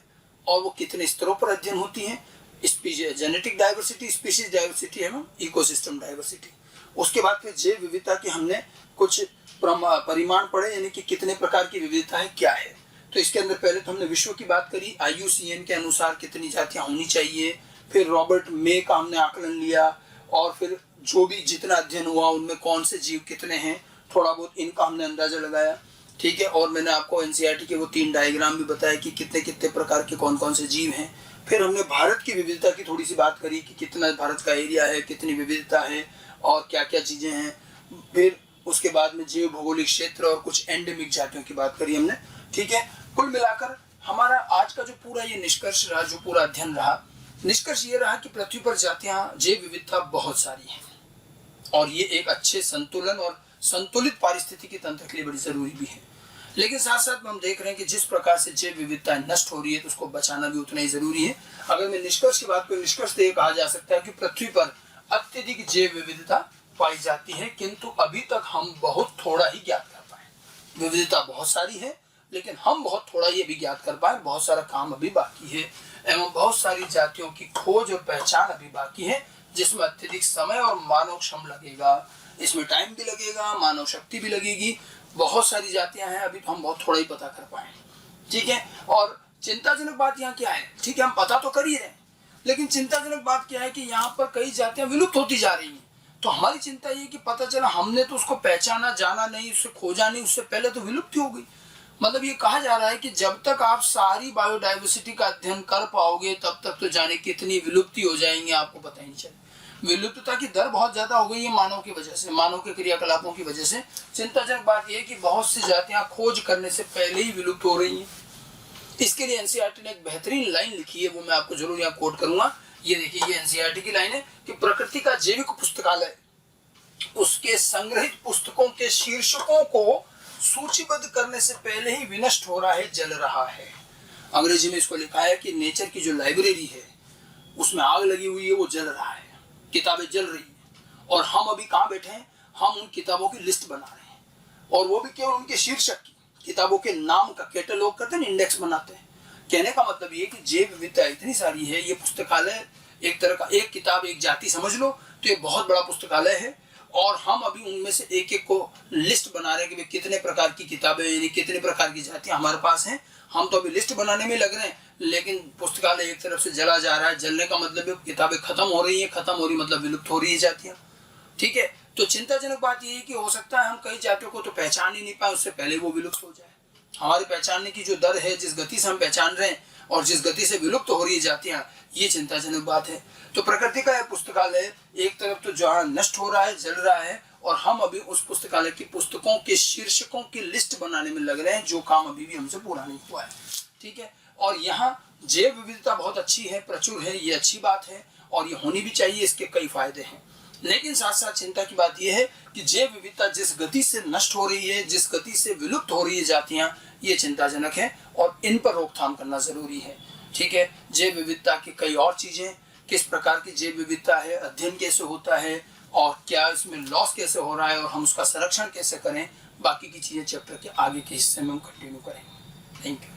[SPEAKER 1] और वो कितने स्तरों पर अध्ययन होती है। जेनेटिक डाइवर्सिटी, स्पीशीज डाइवर्सिटी एवं इकोसिस्टम डाइवर्सिटी। उसके बाद फिर जैव विविधता के हमने कुछ परिमाण पढ़े, यानी कि कितने प्रकार की विविधता है, क्या है। तो इसके अंदर पहले तो हमने विश्व की बात करी, IUCN के अनुसार कितनी जातियां होनी चाहिए। फिर रॉबर्ट मे का हमने आकलन लिया और फिर जो भी जितना अध्ययन हुआ उनमें कौन से जीव कितने हैं, थोड़ा बहुत इनका हमने अंदाजा लगाया, ठीक है। और मैंने आपको NCERT के वो 3 डायग्राम भी बताया कि कितने कितने प्रकार के कौन कौन से जीव हैं। फिर हमने भारत की विविधता की थोड़ी सी बात करी कि कितना भारत का एरिया है, कितनी विविधता है और क्या क्या चीजें हैं। फिर उसके बाद में जैव भौगोलिक क्षेत्र और कुछ एंडेमिक जातियों की बात करी हमने, ठीक है। कुल मिलाकर हमारा आज का जो पूरा ये निष्कर्ष रहा, जो पूरा अध्ययन रहा, निष्कर्ष ये रहा कि पृथ्वी पर जातियां, जैव विविधता बहुत सारी हैं और ये एक अच्छे संतुलन और संतुलित पारिस्थितिकी तंत्र के लिए बड़ी जरूरी भी है। लेकिन साथ साथ में हम देख रहे हैं कि जिस प्रकार से जैव विविधता नष्ट हो रही है तो उसको बचाना भी उतना ही जरूरी है। अगर मैं निष्कर्ष की बात करूं, निष्कर्ष तो ये कहा जा सकता है कि पृथ्वी पर अत्यधिक जैव विविधता पाई जाती है, किंतु अभी तक हम बहुत थोड़ा ही ज्ञात कर पाए। विविधता बहुत सारी है लेकिन हम बहुत थोड़ा ये भी ज्ञात कर पाए। बहुत सारा काम अभी बाकी है एवं बहुत सारी जातियों की खोज और पहचान अभी बाकी है, जिसमें अत्यधिक समय और मानव श्रम लगेगा। इसमें टाइम भी लगेगा, मानव शक्ति भी लगेगी। बहुत सारी जातियां हैं, अभी तो हम बहुत थोड़ा ही पता कर पाए, ठीक है। और चिंताजनक बात यहाँ क्या है, ठीक है, हम पता तो कर ही रहे हैं, लेकिन चिंताजनक बात क्या है कि यहाँ पर कई जातियां विलुप्त होती जा रही हैं। तो हमारी चिंता ये कि पता चला हमने तो उसको पहचाना, जाना नहीं, उससे खोजा नहीं, उससे पहले तो विलुप्त हो गई। मतलब ये कहा जा रहा है कि जब तक आप सारी बायोडाइवर्सिटी का अध्ययन कर पाओगे तब तक तो जाने कितनी विलुप्ति हो जाएंगी आपको पता ही नहीं चले। विलुप्तता की दर बहुत ज्यादा हो गई है मानव की वजह से, मानव के क्रियाकलापों की वजह से। चिंताजनक बात यह है कि बहुत सी जातियां खोज करने से पहले ही विलुप्त हो रही हैं। इसके लिए NCERT ने एक बेहतरीन लाइन लिखी है, वो मैं आपको जरूर यहाँ कोट करूंगा। ये देखिए, ये NCERT की लाइन है कि प्रकृति का जैविक पुस्तकालय उसके संग्रहित पुस्तकों के शीर्षकों को सूचीबद्ध करने से पहले ही विनष्ट हो रहा है, जल रहा है। अंग्रेजी में इसको लिखा है कि नेचर की जो लाइब्रेरी है उसमें आग लगी हुई है, वो जल रहा है, किताबें जल रही हैं और हम अभी कहाँ बैठे हैं, हम उन किताबों की लिस्ट बना रहे हैं और वो भी केवल उनके शीर्षक की, किताबों के नाम का कैटलॉग करते हैं, इंडेक्स बनाते हैं। कहने का मतलब ये कि जैव विविधता इतनी सारी है, ये पुस्तकालय एक तरह का, एक किताब एक जाति समझ लो, तो ये बहुत बड़ा पुस्तकालय है और हम अभी उनमें से एक एक को लिस्ट बना रहे हैं कि कितने प्रकार की किताबें, यानी कितने प्रकार की जातियां हमारे पास हैं। हम तो अभी लिस्ट बनाने में लग रहे हैं, लेकिन पुस्तकालय एक तरफ से जला जा रहा है। जलने का मतलब किताबें खत्म हो रही हैं, खत्म हो रही मतलब विलुप्त हो रही है जातियां, ठीक है। तो चिंताजनक बात यह है कि हो सकता है हम कई जातियों को तो पहचान ही नहीं पाए, उससे पहले वो विलुप्त हो जाए। हमारे पहचानने की जो दर है, जिस गति से हम पहचान रहे हैं और जिस गति से विलुप्त हो रही है जातियां, ये चिंताजनक बात है। तो प्रकृति का यह पुस्तकालय एक तरफ तो जहाँ नष्ट हो रहा है, जल रहा है, और हम अभी उस पुस्तकालय की पुस्तकों के शीर्षकों की लिस्ट बनाने में लग रहे हैं, जो काम अभी भी हमसे पूरा नहीं हुआ है, ठीक है। और यहाँ जैव विविधता बहुत अच्छी है, प्रचुर है, ये अच्छी बात है और ये होनी भी चाहिए, इसके कई फायदे हैं। लेकिन साथ साथ चिंता की बात यह है कि जैव विविधता जिस गति से नष्ट हो रही है, जिस गति से विलुप्त हो रही है जातियां, ये चिंताजनक है और इन पर रोकथाम करना जरूरी है, ठीक है। जैव विविधता की कई और चीजें, किस प्रकार की जैव विविधता है, अध्ययन कैसे होता है और क्या इसमें लॉस कैसे हो रहा है और हम उसका संरक्षण कैसे करें, बाकी की चीजें चैप्टर के आगे के हिस्से में हम कंटिन्यू करेंगे। Thank you.